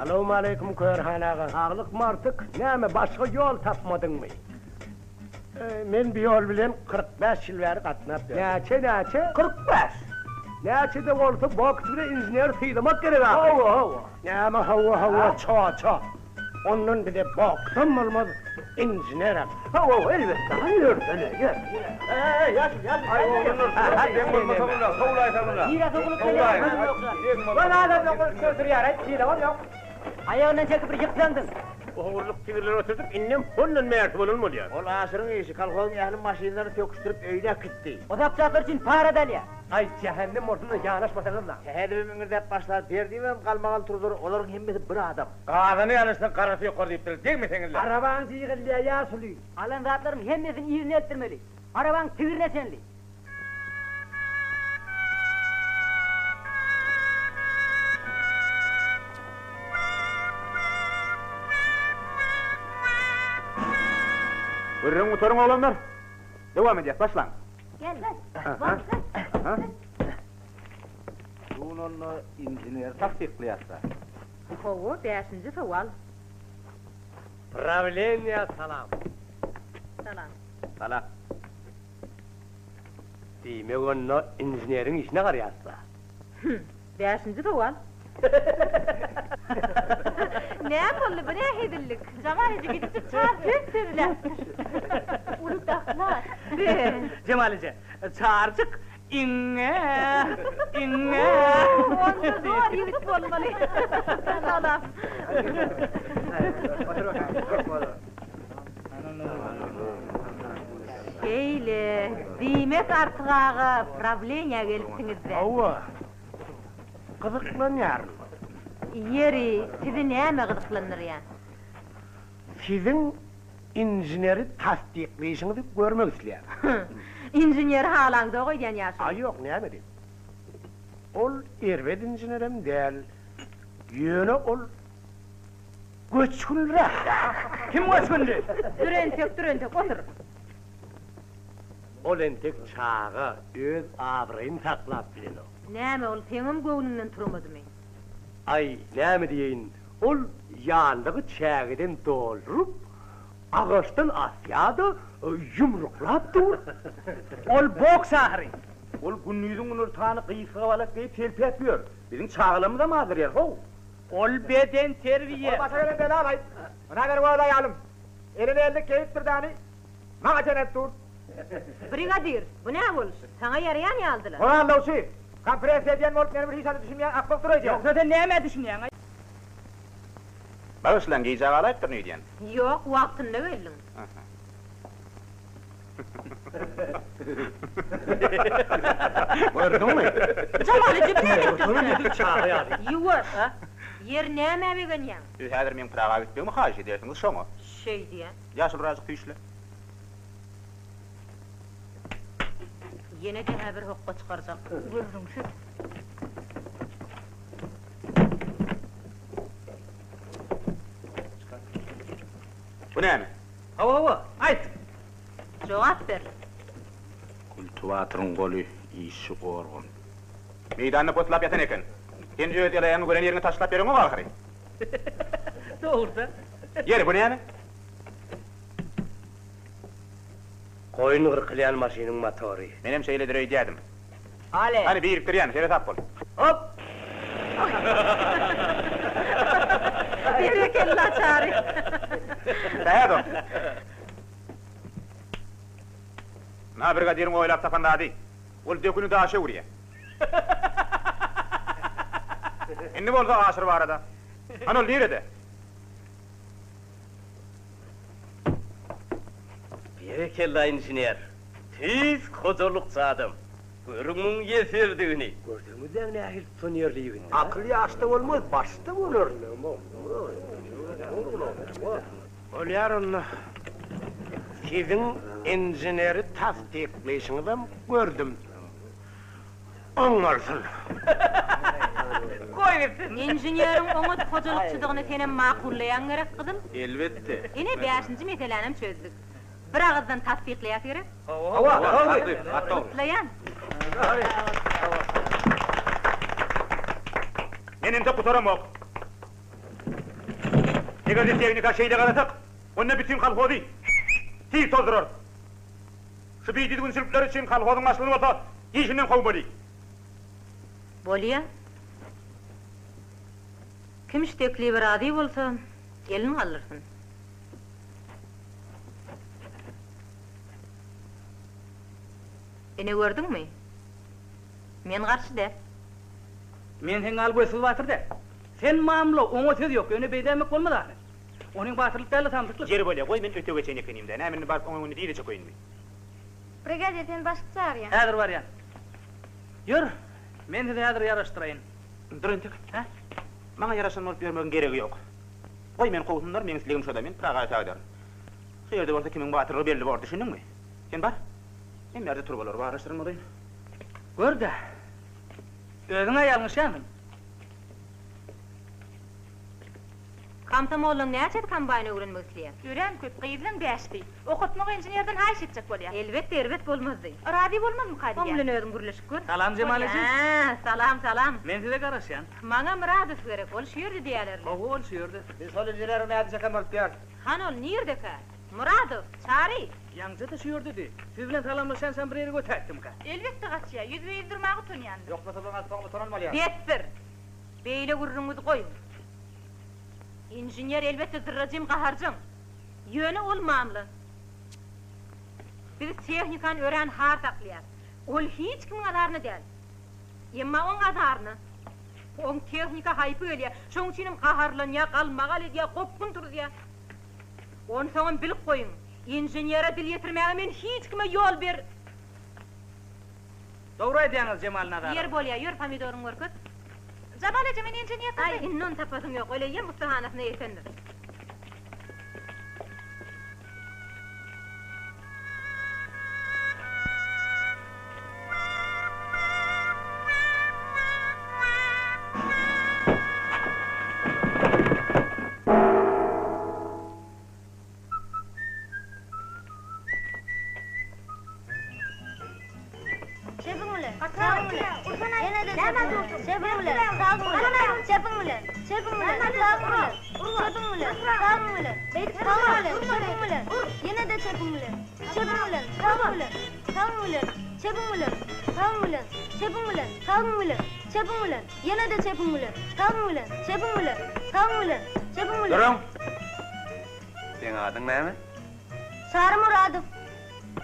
Assalamu alaykum Korhan ağa. Sağlık mı artık? Näme başga yol tapmadyňmy? Men bir yol bilen 45 ýyl bäri gatnap dur. Näçe? 45. Näçe de bolsa boks bilen injener tyýdymak gerek ha. Hawa. Näme hawa, ça. Ondan bir de boksam bolmaz. İnjenerim. Hawa, elbette. Hayır, gel. Gel. Ay, oğlum. Ben bolmasam da, sowlaýsam da. Yine sokulup geliyor. Bana adam yok, götürüyor. Hiçbir var yok. Ayağından çekip bir yıklandın. Oğurluk sinirler oturduk, innem bunun mert bulunmadı ya. Ol asırın iyisi, kalkolun ehli maşinleri töküştürüp öyle gitti. O zapçaklar için para dalya. Ay cehennem ortasına yanaşmasanız da. Hedefim ingirde başlar, derdiğimem kalmagal turdur, onların hemmeti bir adam. Qadany yanışdan qarasy ýokary diýipdir, degmi seňille? Araban siýgilliye ýaşuly. Alan zatlarym hemmesini ýerine etdirmeli. Araban tigirne senli. Buyurun oturun oğlanlar. Devam edeceğiz, başlan. Gel. Bununla injener tasdiqlayatsa. Howo, 5-nji sowal. Правление salam. Salam. Salam. Demek onu injenerin işine karayatsa. 5-nji sowal. Näme boldy bu ne hedillik? Jamalice gidip çağır götürler. Uludaklar. Cemalice, çağırcık. İnge. Onda zor yigit bolmaly. Salam. Eyle, diýmek artygaga problema gelipsiňizde. Hawa. Kızıklanýar. Yeri, sizi näme gyzyklanýar? Sizin injeneri tasdiqleyişinizi görmek isteýär. Injener halaňda goýan ýaşy. Ay yok, näme diýip? Ol erwet injenerim däl. Ýöne ol göçkünrä. Kim göçkündü? Dürentek, otur. Ol entek çağa öz abrayını saklap bilen o. Näme ol, seňim göwnünden turmadymy? Ay, näme diýin? Ol ýanlygy çägiden doldurup, agaçdan asýada yumruklap dur. Ol boks ahry. Ol günnüýüzüň unurtany qyýsıga balak diýip selpi etmiyor. Biziň çağılamy da mazır yer, ho. Ol beden terbiye. Başa gelen bela alay. Bana ver bu alayalım. Elini elde keyip bir dani. Mağa çenet dur. Brigadir, bu näme boluş? Saňa ýarayan ýaldylar. Ona andawşy. Kompres edýän bolup meni bir hiçbir düşünmeýän aklyk durajak. Yoksa da näme düşünýän? Bağışlan giyecek alayıptır ne diyen? Yok, wagtynda geldim. Gördün mü? Jamalice bu näme? Bunu çağa ýaly. Ýuwaş. Yer näme begenýän? Häzir men Praga gitmegimi haýyş edersiňiz, şoňa. Şey diýen. Ýaşy birazjyk tüýşle. Yine de bir hokka çıkaracak. Gördüm şu. Bu näme? Hawa, aýt. Jogap ber. Kultiwatryň goly işi gorgun. Meýdanyny potlap ýatan eken. Sen öýet ýalaýany gören ýerine taşlap berýäň o ahry. Doğruda. Ýeri bu näme? Koyun gırkılayan maşinin motoru. Menem şeýle direy diýdim. Ale. Hani biriktir ýany, şeýle tap bol. Hop. Berekella çary. Daýado. Ma brigadierim oylap tapandady. Ol dökünü de aşa urya. Inni bolsa aşır var arada. Anol nerede? Berekella injinier. Tiz kozolukçu adam. Görümün yeserdiğini. Gördüğümüzden ne ahil sonuyerliğini. Akıl yaşta olmaz, başta olur. Olyarın, sizin injineri tasdikleyişini gördüm. Anlarsın. İnjiniyerin onu kocalıkçılığını senen makullayan gerek kızım. Elbette. Yine 5-nji meselenim çözdük. Bir ağızdan tasdiklayasyerek. Kutlayan. Meninde kutaramok. Negati teknika şeyle kalatak. Onunla bütün kalkodi. Tiz tozdurur. Şu beydiğin sürpler için kalkodun aslını olsa işinden kovmalı. Bolya. Kim iştekli bir adi bolsa, elini alırsın. Ene gördün mü? Men karşı der. Men sen alıp ösüp batır de. Sen mamla oňa söz yok, öne beýdemek bolmady. Onuň batyrlykdaly tamsykly. Jeri bolya, koy men öte geçen ekenim de. Nämen bar onu diýe çekoýyn mi? Brigadier sen başqa çağıryan. Häzir bar ýa. Ýür, men sizi häzir ýaraşdyraýyn. Dürüntek. Ha? Maňa ýaraşan bolup ýörmegin geregi ýok. Koy men gowsunlar, men sizligim şoda men Praga taýdar. Şu ýerde bolsa kimiň batyrly belli bor, düşündiňmi? Sen bar. Men ýerde turbalar bar araşdyrmadyň. Gör de. Özüňe ýalňyşýansın. Kamtamoğluň näçe kombaýny öwrenmek isleýär? Ören köp gyýdyň bäşdi. Okutmak injenierden haýş etjek bolýar. Elbet bolmazdy. Radi bolmazmy Kadiýa? Oň bilen özüň gürleşip gör. Salam Cemal eşi. Salam. Men size garaşýan. Maňa Muradow gerek, ol şu ýerde diýerler. Ol şu ýerde. Biz hol injinerini näde çekem bolup ýar. Han ol niýerdeka? Muradow, çary. Ýaňja da şu ýerde. Siz bilen salamlaşan sen bir ýere götürdüm ka. Elbetde gaçýa, ýüzüňi ýyldyr tunýandy. Yok bolsa bana soňda toranmaly ýar. Betdir. Beýle gurrunňyzy goýun. İnjinier elbette zırracım qaharcım. Yönü ol mamlı. Biz texnikan ören har takliyar. Ol hiç kimin adarını del. Emma on adarını. On texnika haypı ölüyor. Şoň üçin qaharlanýa, qalmagal edýär, gopkun turýar. On soňam bilip goýun. İnjiniere dil ýetirmäge men hiç kime ýol ber. Dogry aýdýaňyz Cemal Nadar. Yer bolýar, ýör pomidoryň görküt. Jabalece men injinier Ay, innon tapasym ýok, öyle ýem mustahanasyna ýetendir. Durun. Sen adyň näme? Sarı Muradow.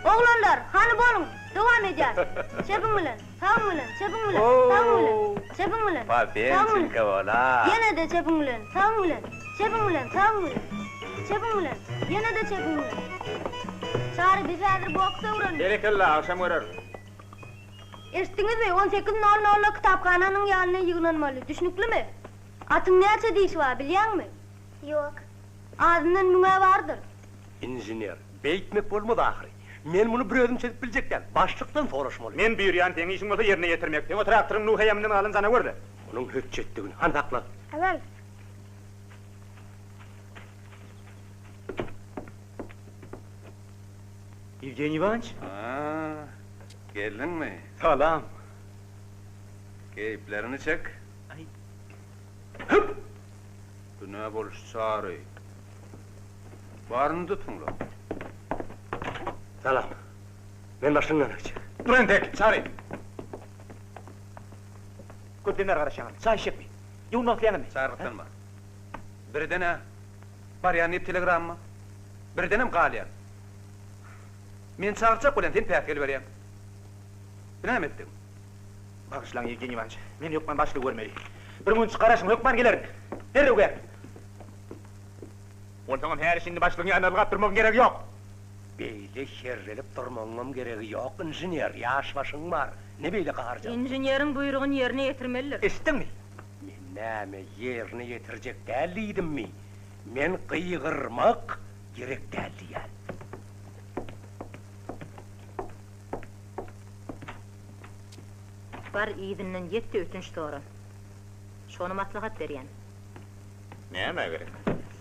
Oğlanlar, hani bolun, dowam edýär. Çepin bilen, tamam bilen, çepin bilen, tamam bilen, çepin bilen. Papen çilke bola. Yine de çepin bilen, tamam bilen, çepin bilen, tamam bilen, çepin bilen, yine de çepin bilen. Sarı biz häzir boksa öwrendik. Berekella, akşam görer. Eşitdiňizmi? 18:00'da kitapxananyň ýanyna ýygnanmaly. Düşnüklimi? Atyň näçe diýişi bar, bilýärmi? Ýok. Adından müňe bardyr. İnjinier, beýtmek bolmady ahyry. Men bunu bir özüm çedip biljekden, başlykdan soraşmaly. Men buyurýan teň işiň bolsa ýerine ýetirmek. Teň o traktoryň nuhayamdan alyn jana gördi. Onuň höçjetdigini han hakla. Awal. Evgeniy Ivanoviç. Geldinmi? Salam. Keyiplerini çek. Ay. Hıp! Bu ne boluş çağırı? Barını tutun lan. Salam. Men başyndan öçe. Dürüntek, çary. Köpdenler garaşaňyz. Çay içekmi? Ýuwnaklaýanmy? Çağırtılma. Birden ha. Barýan telegram mı? Birdenem galýan. Men çağıracak bolan sen pähkel berýän. Bilen etdim. Bagışlan Evgeniy Ivanoviç, men ýokman başlyk görmeli. Bir munç garaşyň ýokman geler. Nerede gel? Oltaňam her işini başlygyň ýanynda gatdyrmak gerek ýok. Beýle şerrelip durmaňam geregi ýok, inженер, ýaş başyň bar. Ne beýle gaharja? İnjinieriň buyrugyn ýerine ýetirmeliler. Eşitdiňmi? Men näme ýerine ýetirjek dälidimmi? Men gyýgyrmak gerek däldiýär. Bar izinden 7 ötünç doğru. Şonu maslahat berýän. Näme gerek?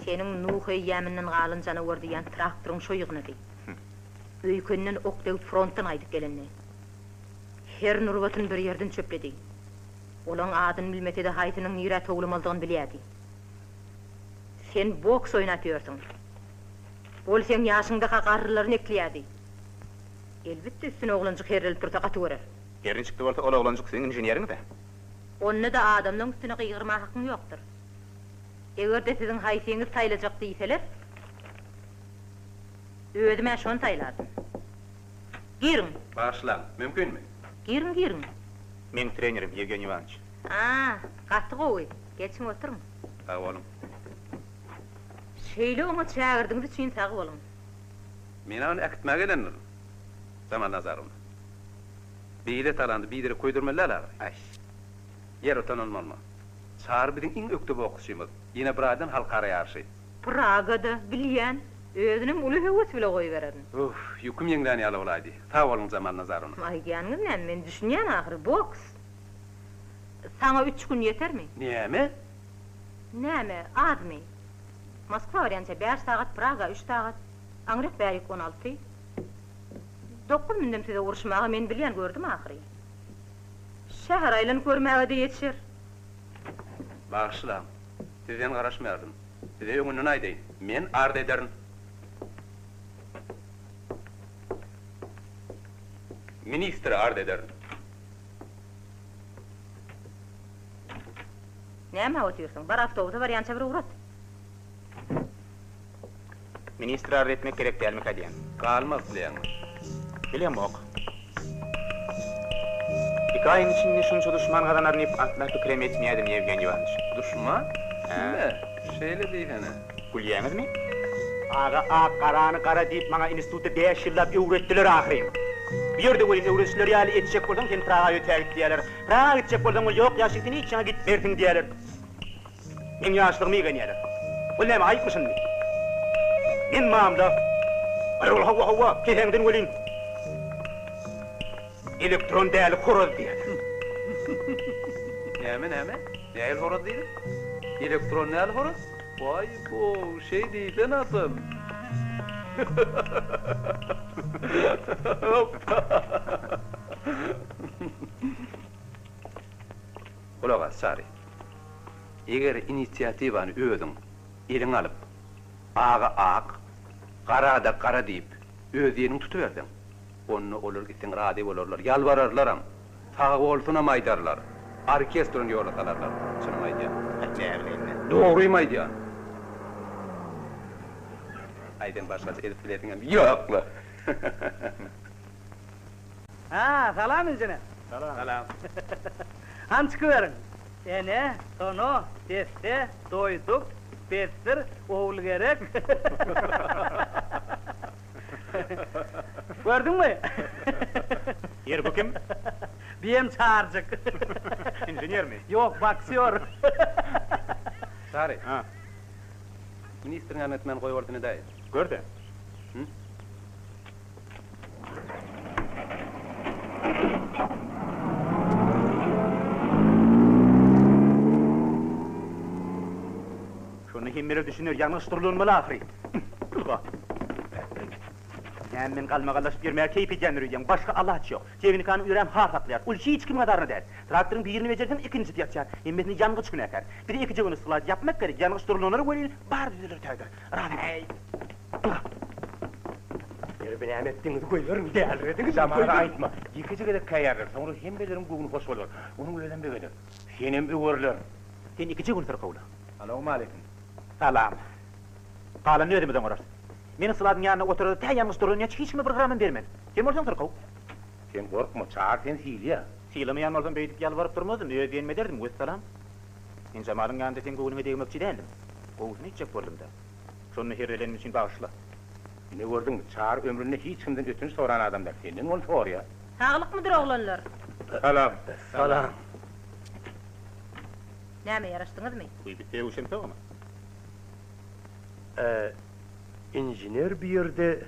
Senin Nuhy ýäminden galyn janawer diýen traktoryň şoýugyny di. Öýkenden okdew frontdan aýdyp gelenni. Her nurwatyn bir ýerden çöpledi. Olaň adyn bilmete de haýtynyň ýüre togulmalydygyny bilýärdi. Sen boks oýnatýorsun. Bolseň ýaşyňda hakarlaryny ekleýärdi. Elbetde üstüne oglanjyk herrelip tursa gaty görer. Yerin çıktı bolsa ola olanjyk senin injinieriň de. Onu da adamlaryň üstüne gyýgyrma hakyň ýokdur. Egerde siziň haýsyňyz taýlajak diýseler, ödüme şonu taýlardym. Girin. Başlan, mümkinmi? Girin. Men trenerim Evgeniy Ivanoviç. Gatty gowy. Geçiň oturun. Ha oğlum. Şeýle oňa çägirdiňiz üçin sag bolun. Men onu äkitmäge gelendim. Zaman nazarym. Beýle talandy, beýle koýdurmalar. Ay. Yer otan olmaly. Çağır biziň iň ökde boksçymyz. Ýene buradan halkara ýarşy. Pragada bilýän, özüniň uly höwes bile goýberýän. Ýüküm ýeňden ýaly bolaydy. Ta bolun zaman nazarym. Aýgyanyň näme men düşünýän ahyry boks. Sana 3 gün ýetermi? Näme? Näme, admy. Moskwa barýança 5 sagat, Praga 3 sagat. Aňryk bärik 16. 9 mündem size uruşmaga men bilýän gördüm ahyry. Şäher aýlan görmäge de ýetişir. Bağışla. Sizden garaşmaýardym. Size öňünden aýdaýyn. Men arda ederim. Ministri arda ederim. Näme oturýarsyň? Bar awtobusa barýança bir urat. Ministri arda etmek gerek dälmi kadýan? Galmaz bilen. Bilem ok. İki ayın içinde şunca düşman kadar arayıp atlar tükrem etmeyedim Evgeniy Ivanoviç. Düşman? Ne? Şeýle diýene. Gülýäňiz mi? Aga karany kara diýip maňa institutda 5 ýyllap öwretdiler ahyry. Bir ýerde bolýan öwretçiler ýaly etjek bolsaň sen Praga ýötägit diýerler. Praga etjek bolsaň ýok ýaşygyny hiç ýana git berdiň diýerler. Men ýaşlygymy ýegenýärler. Bu näme aýypmyşyn? Men mamda. Aýol hawa keheňden welin. Elektron däli horoz diýer. Näme? Näil horoz diýdi? Elektron näil horoz? Vay bu, şey diýsen atym. Kulak Sari. Eger inisiatywany özüň eliň alyp, aga ak, garada kara diýip, öz ýerini tutuberdiň. Onu olur gitsin radi bolurlar, yalvararlaram. Tağı bolsuna maydarlar. Orkestrun ýolatalarlar. Şunamaydy. Dogrymaýdy. Aýdan başga edip bilediňem ýokla. Salam injiner. Salam. Hançky berin. Ene, sono, teste, doýduk, bestir, oğul gerek. Gördüňmi? Yer bu kim? Biem çağırjyk. İnjinier mi? Ýok, boksýor. Sari. Ministriň anetmen goýberdiňe daýy. Gördi. Şunu himmeler düşünür, ýalňyşdyrylmaly ahyry. Men galmagalaşyp ýermäge keyip edýändir, başga alaç ýok. Jewnikany ýürem har taplar. Ul hiç kim gadarny der. Traktoryň birini bejerdim, ikinci ýatjar. Hemmesini ýangıç güne ekär. Bir iki jegini sulat yapmak gerek. Ýalňyşdyrylmaly welin bar diýerler täýdir. Rahat. Näme etdiňiz goýberň dälrediňiz. Zamana aýtma. Iki jigede käýärler, soňra hemmelerin gugunu hoş bolar. Onuň öýlen begedi. Senem öwürler. Sen iki jegini tarkawla. Assalamu alaykum. Salam. Qala ne edemeden orar? Meni sıladın yanına oturdu, ta yalnız durun, hiç kime bir gramın bermedi. Kim olsan Turkav? Sen korkma, çağır sen hiliya. Silimi olsam beytip yalvarıp durmazdım, ödeyenme derdim, vesselam. Men Jamal'ın yanında sen goğulüme değmekçi değildim. Goğulunu içecek boldum da. Şonu herrelenim için bağışla. Ne gördün mü? Çağır ömründe hiç kimden ötünç soran adamlar. Senden onu sor ya. Sağlık mıdır oğlanlar? Salam. Salam. Näme yaraşdınız mı? Bu bir sevuşem tamam mı? İnjiner bir yerde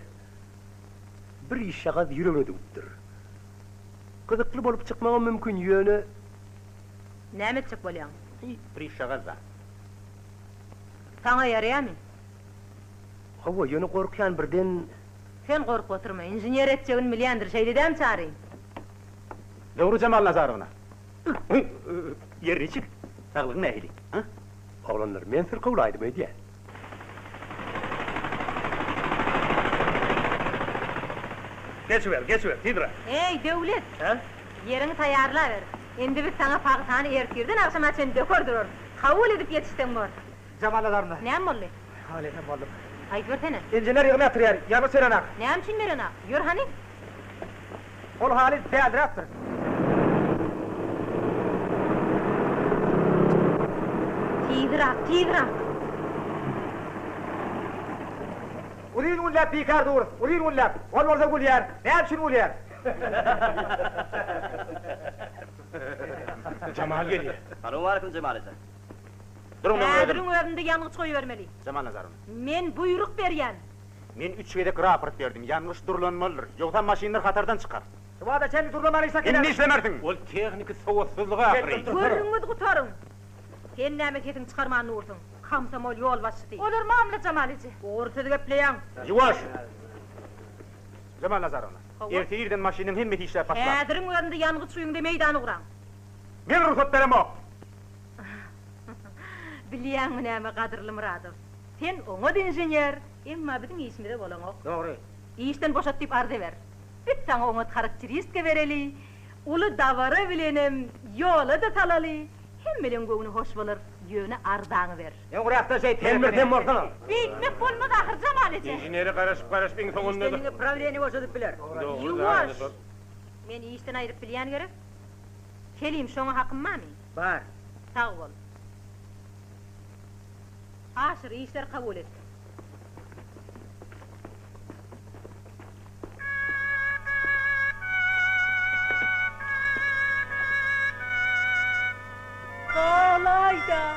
bir işe gaz yürümediktir. Kızıklı bolup çıkmağa mümkün yönü. Näme çık bolýan? Bir iş şagazda. Taňa ýaraýarmy? Hava yönü korkuyan birden Sen gorkup oturma, injinier etjegin milýandyr şeýledem çary. Doğru Cemal Nazarovna. Yerine çık. Sağlığın ehli. Ha? oğlanlar men sırkıwlaydım ediýär. Geçiver, tidra. Ey döwlet. Ha? Yerini taýarla ber. Endi biz saňa pagytany erkirden akşama sen dökördur. Kabul edip yetişden bor. Jamal Nazarına. Näme boldy? Halene boldum. Aýt bersene. İnjiner ýygyna ýatyr, ýarmy serenak. Näme üçin berena? Ýör hani? Ol hali tädirapdyr. Tigra. Urin ullap pikar dur. Urin ullap. Ol bolsa gulýar. Näme üçin gulýar? Cemal geliyor. Assalamu alaykum Cemal aka. Durun lan Häziriň özünde ýalňyş goýbermeli. Cemal Nazarovna. Men buyruk berýän. Men 3 gedek raport berdim. Yanlış durlanmalıdır. Yoksa maşinler hatardan çıkar. Şuada sen durlamanıysa Sen ne işlemersin? Ol texniki sowutsuzlygy akyry. Görüňüz gutaryň. Sen näme ketin çıkarman ursun? Kamsamol ýol başçy. Olur mamla Jamalici. Ortada gepleýän. Yuvaş. Cemal Nazarovna. Erti ýerden maşinem hemmeti işler başlar. Häziriň özünde ýangy suýuňda meýdany guraň. Men ruhsat beremok. Bilýänmi näme gadyrly Muradow? Sen oňa injinier, emma biziň işimizde bolaňok. Dogry. İşten boşat diýip ardy ber. Biz saňa oňa karakteristika bereli. Uly dawara bilenem, ýola da talaly. Hemmelen göwüni hoş bolar. Ýöne ardaňy ber. En gurapda şey Temmirden borsana. Bitmek bolmaz ahir Jamalici. İnjineri garaşyp beň soňunda. Senin problemi boşadyp biler. Ýuwaş. Men işten aýryp bilýän gerek. Kelim şoňa hakym mami? Bar. Sag bol. Aşyr işler kabul et. Kolayda.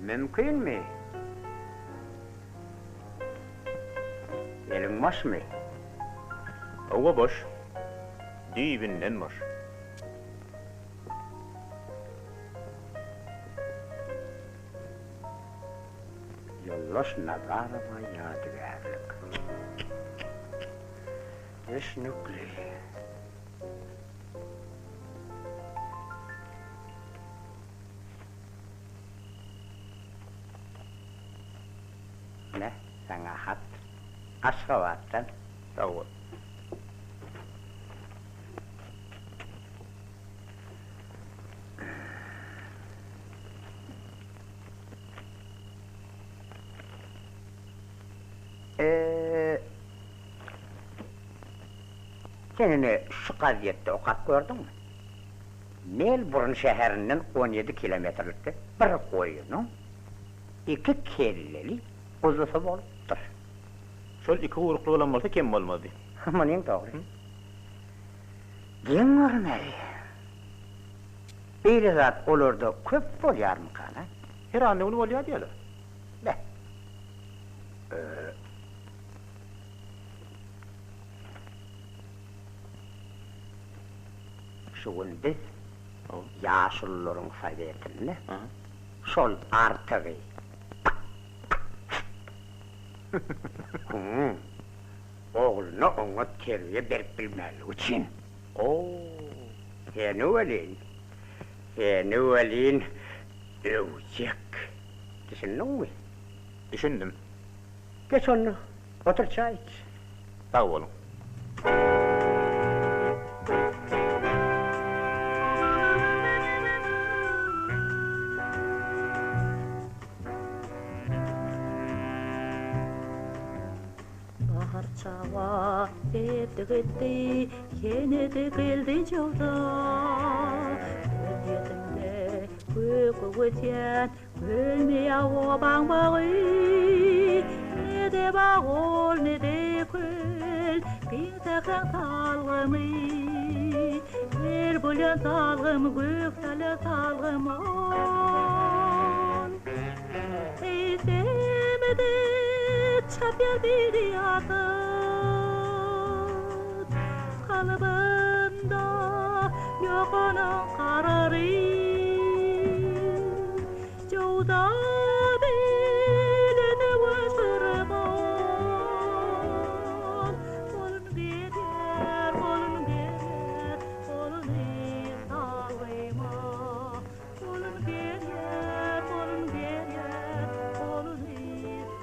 Mümkün mü? Elin boş mu? Ova boş. Dibinden boş. Yoldaş Nazarova yadigarlık. Esnükli. Ne? Sana hat. Aşgabat'tan. Sağ ol. Senini şu gaziyette okat gördün mü? Melbourne şehrinden 17 kilometrelikte bir koyunun 2 kelleli kuzusu bolupdyr. Şol 2 uruklu bolan bolsa kim bolmady? Munyň dogry. Gen görmeli. Bir zat olarda köp bolýarmy kana? Her anne onu bolýar diýerler. Ne? Şuun biz yaşulların sovetini şol artığı oğluna ona terbiye berip bilmeli üçün. Seni ölin Övjek. Düşündün mü? Düşündüm. Geç onu. Otur çay iç. Sağ olun. Bahar çağa etdi gitti, yine de geldi yolda. Yetimde kuyku öten, gülmeye oban bağı. Ne de bağol ne de kül, bir tekrar talgımı. Bir bülent talgım, gök tala talgım ol. Eysemedi çapya bir yakıt, kalbimde yok onun kararı. Cevda bilene vazırmam, kolun gelir, kolun gelir, kolunu sağlayma. Kolun gelir, kolun gelir, kolunu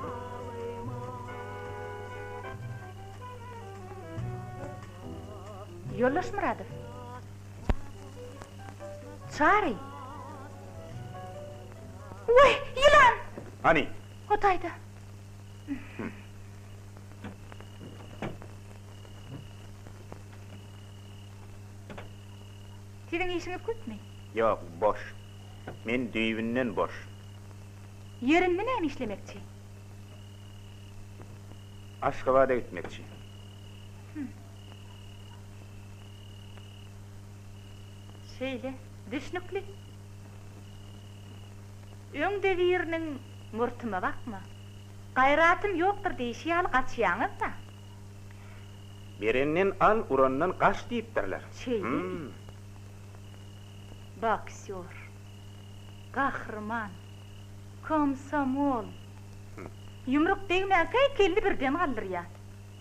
sağlayma. Yollaş Muradov. Çağrı. Uy, yılan! Hani? Otaydı. Senin işini kütme. Yok, boş. Men düğünden boş. Yerinde neyini işlemekçi? Aşkabad'a gitmekçi. Şeyle, düşnüklü. Öňde birinin murtyma bakma. Gayratym yoktur deyişýär gaçýaňyz da. Birinden al, urandan kaç deyipdirler. Şey, boksör, kahraman, komsomol. Yumruk değmekey kelli birden galdyrýar.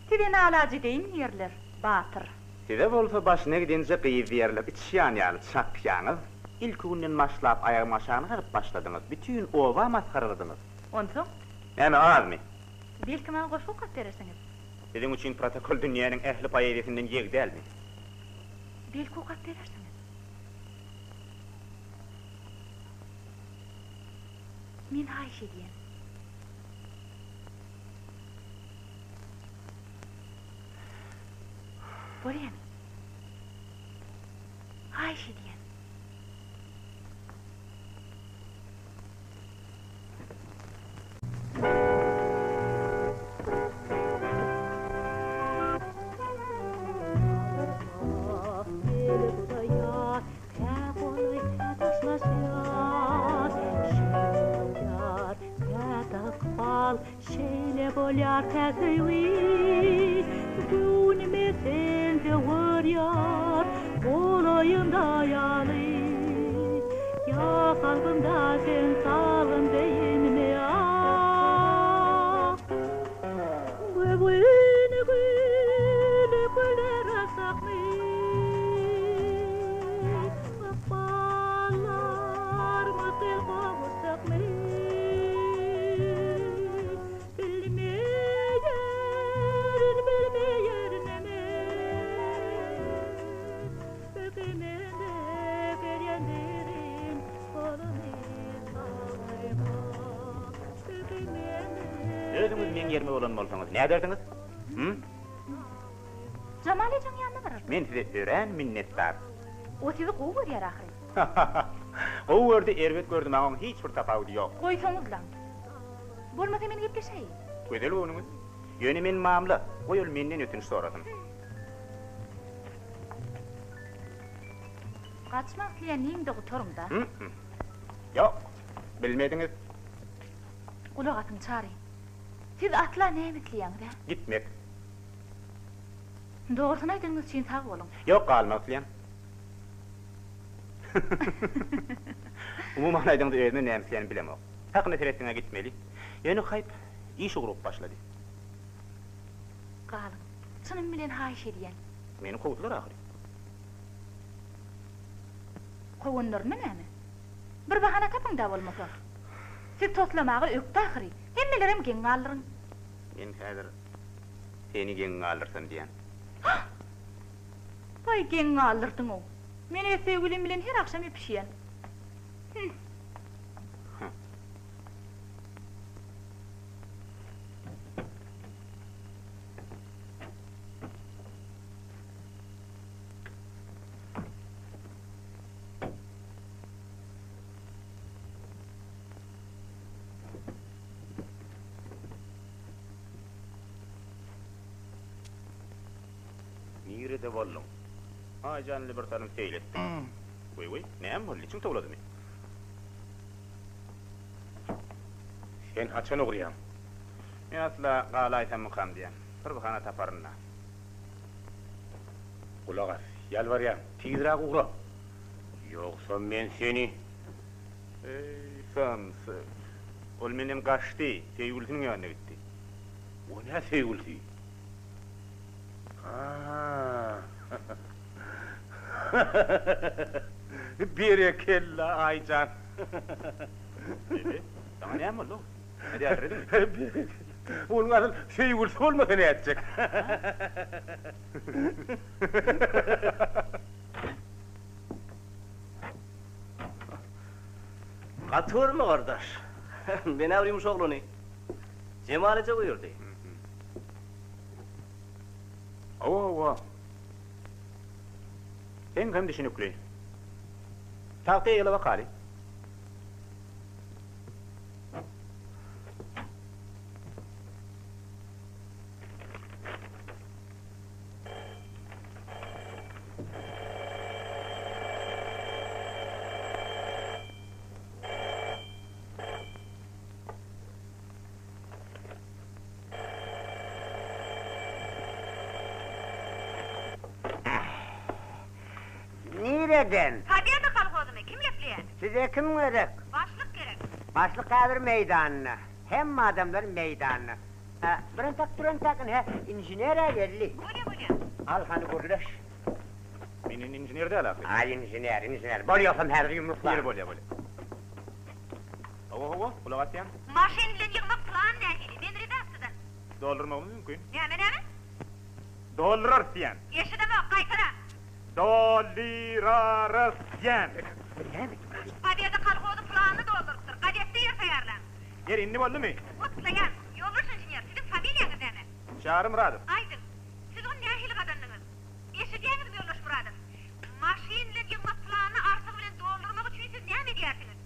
Tiden alajy deýin yerler, batyr. Size bolsa başına gidince kıyıp verilip içişyan yani çapyanız. İlk günden başlap ayağım aşağına kırıp başladınız. Bütün ova maskarladınız. Onsoň, Yani az mı? belki men goşul gat berersiniz. Sizin için protokol dünyanın ehli payevesinden yeg değil mi? Belki o gat berersiniz. Men Ayşe diýen. Bolýan. Ayşe diýen. Şeyle bolyar təsəvi, günüme sence var yar, olayında yalı. Ya kalbimda sen salın deyinme ah. Güvüne güle güle rasaklı, bakbalar mıtıl kovusaklı. Özünüz men yerime olan bolsanız ne derdiniz? Jamal ejeň ýanyna barar. Men size ören minnettar. O sizi gowy görýär ahyry. O wörde erbet gördüm ama hiç bir tapawdy yok. Goýsaňyzlar. Bolmasa men gepleşeýin. Gödel onuňuz. Ýöne men mamla, goýul menden ötünç soradym. Gaçmak diýen niňde guturun da. Yok, bilmediňiz. Kulak atın çary. Siz atla nämetliýäňiz? Gitmek. Doğrusyny aýdyňyz üçin sag bolun. Yok kalmak filan. Umuman aýdyňyz özüne nämeseýän bilemok. Hakyny teretdiňe gitmeli. Ýöne haýp iş ugurup başlady. Galyň. Çynym bilen haýş edýän. Meni kowdular ahyry. Kowunlar näme? Bir bahana tapın da bolmasa. Siz toslamagy ökdi ahiri. Hemmelerim geň aldyryň. Men häzir seni geň aldyrsam diýen. Vay geň aldyrdyň o. Men sevgilim bilen her akşam öpüşýän. Nirede bollum? Ha canlı bir tanım seylettim. Vay, näme boldy? Çiň togladymy? Sen haçan ogurýan? Men asla galaýsam mukam diýen. Bir bahana taparynda. Kulak as, yalvarýan, tizrak ugra. Yoksa men seni... Samsy. Ol menden gaçdy, sevgilisiniň ýanyna gitdi. O ne sevgilisi? Berekella aycan. Sana näme boldy? Näde ýatyrdym? Onun asıl sevgilisi olmasa ne edecek? Katırma kardeş. Ben avriymiş oğlunu. Cemalece buyurdu. Ova. Sen kim düşünükli? Tahtaya yıla bakali. Nereden? Tabiata kolhozumu kim gepleýär? Size kim gerek? Başlyk gerek. Başlyk käbir meydanına. Hem adamlar meydanına. Buran takın he, injinere geldi. Bolýa. Al hani gurlaş. Menin injiner de alaklı. Ay injiner. Bolýarsam her yumruklar. Yeri bolýa. Ova, kulak asyan. Maşin bilen ýygmak plan nähili? Men redaksiýadan. Doldurmamız mümkün. Näme? Doldurarsiyan. Eşideme gaýtyra. Doldurarsiyan. Tabiata kolhozu planını doldurupdyr. Gazetde yer taýarlan. Yer indi boldymy? Utlayan. Ýolbaş injiner. Sizin familiýaňyz näme? Şahry Muradov. Aydın. Siz on nähili gadanlyňyz? Eşidýäňizmi ýolbaş Muradov? Maşin bilen ýygmak planını arsyg bilen doldurmak üçin siz näme diýärsiňiz?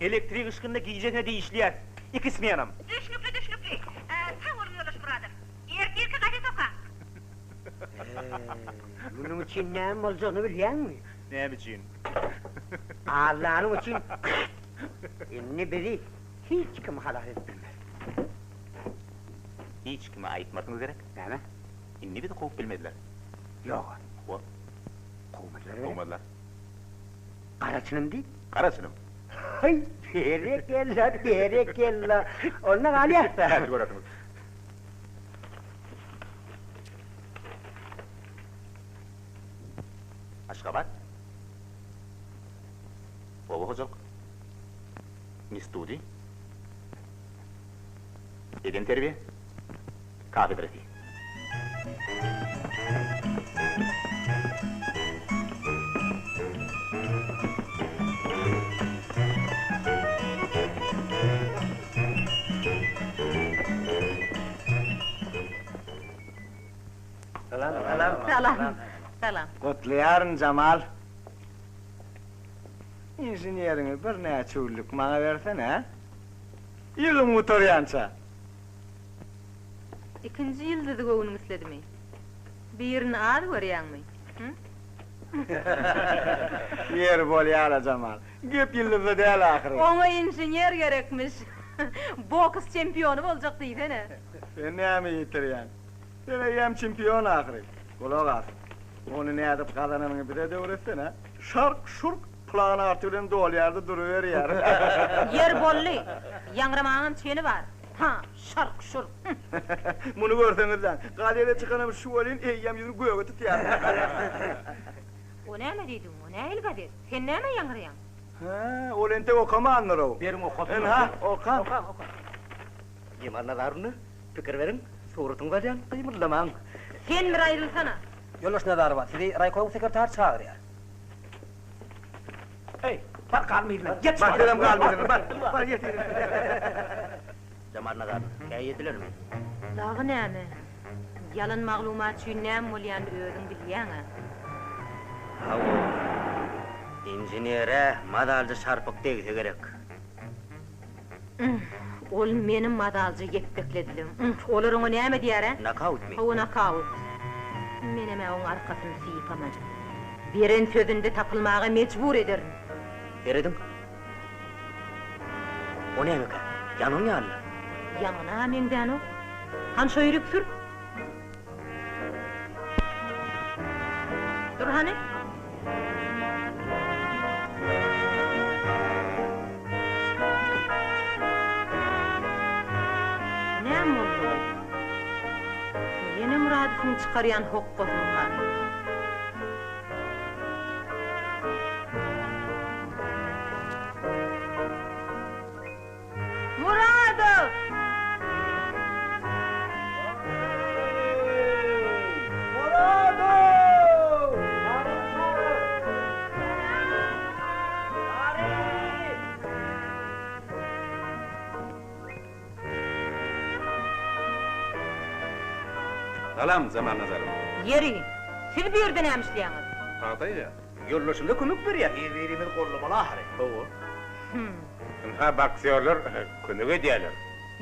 Elektrik ışkında giyecekine değişliyer. İkismi yanım. Düşnükli. Tam olun ýolbaş Muradov. Erkek gazet oka. Bunun için näme boljagyny bilýärmi? Näme üçin? Allah'ın için inni bizi hiç kim halal etmez. Hiç kime aytmasyňyz gerek. Näme? Inni bizi gowy bilmediler. Yok. What? Kovmadılar. Karaçınım değil. Karaçınım. Hay, berekella. Ondan aliyasta. Hadi göratımız. Aşgabat. Baba hocalık. Mistudi. Eden terbiye. Kafedrasi. Salam. Kutlaýaryn Jamal. İnjinieriňi bir näçe ulluk maňa bersene, ha? Ýylyň oturýança. İkinci ýyldyzy göwüniň isledimi? Birini az görýärmi? Yer bolýar Jamal. Gep ýyldyzy däl ahyry. Oňa injinier gerekmiş. Boks çempionu boljak diýsene. Sen näme ýetirýän? Sen hem çempion ahyry. Kulak as. Onu näde kazananyny bir de öğretsene. Şark şurk plan arty bilen dolýardy duruberýär. Yer bolly. Ýangramagyň çeni bar. Ha, şark şurk. Muny görseňizden, galere çykanyp şu bolyn eýýäm ýüzüni göwge tutýar. O näme diýdiň? O näil gader? Sen näme ýangraýan? Ha, ol ente okama anlar o. Berin okatın. En ha, okan. Yaman nazarını pikir verin. Suratın vajan kıymırlamaň. Sen bir ayrılsana. Yoldaş nazarı var. Sizi raykoň sekreter çağırýar. Hey, bak kalmayın. Geç. Bak dedim kalmadın. Bak yeter. Jaman nazar. Käýedilermi? Dağı näme? Yalan maglumat üçin näme bolýan özüň bilýäň-a? Hawo. İnjinere madalcı şarpık degse gerek. Ol menim madalcı yekpekledilim. Olaryň näme diýär? Knockout mi? O knockout. Men eme oň arkasyny syýpaman. Beren sözünde tapylmaga mecbur ederim. Eredin. O näme ka? Yanın ýaly. Ýanyna meňden o. Hanşa ýürüp sür. Dur hani? Näme boldy? Ýene muradyny çykarýan hokkosmyka. Muradow! Salam zaman nazarım. Yeri, siz bu ýerde näme işleýäňiz? Ağdayla. Yollaşında kömek berýär. Birbirimiz gorlamaly ahry. Owo. Ha baksýarlar, kömek edýärler.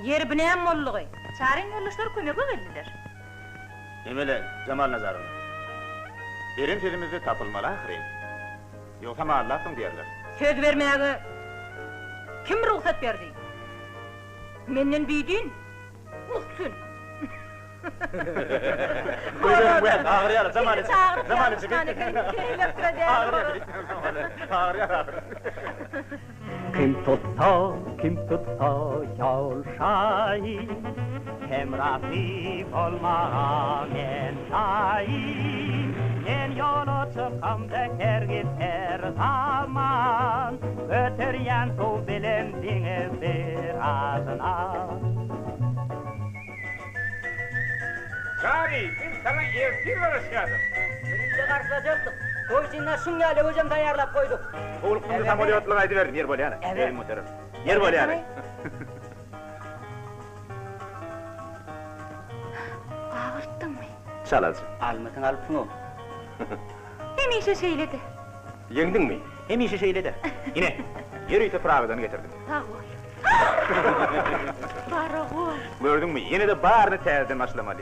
Yer bu näme bollugy? Çaryň ýoldaşlar kömege geldiler. Emele Jamal nazarym. Berin sözümizde tapylmaly ahry. Ýoksa mallatyň diýerler. Söz vermäge kim ruhsat berdi? Menden büýdün? Uçsun. Buyurun, buyurun. Ağrıyar, zaman için. Zaman için. Ağrıyar. Kim tutsa yol şahi, hem rafi olmagan en şahi. En yola çıkamda hergis her zaman, ötüryen su bilimdiniz bir ağzına. Çari, biz sana ertir uğraşıyorduk. Birinci karşılaşacaktık. Toyçinler şungali hocam tayarlap koyduk. Oğlum samolyotluğa aydıverin, yer böyle yani. Evet. Yer böyle yani. Ağırttın mı? Çalasın. Almasın alıpsın o. Hemişe şeyledi. Yendin mi? Hemişe şeyledi. Yine, yer üyte Praga'dan getirdim. Sağ ol. Baragol. Gördün mü? Yine de bağrını terden başlamalı.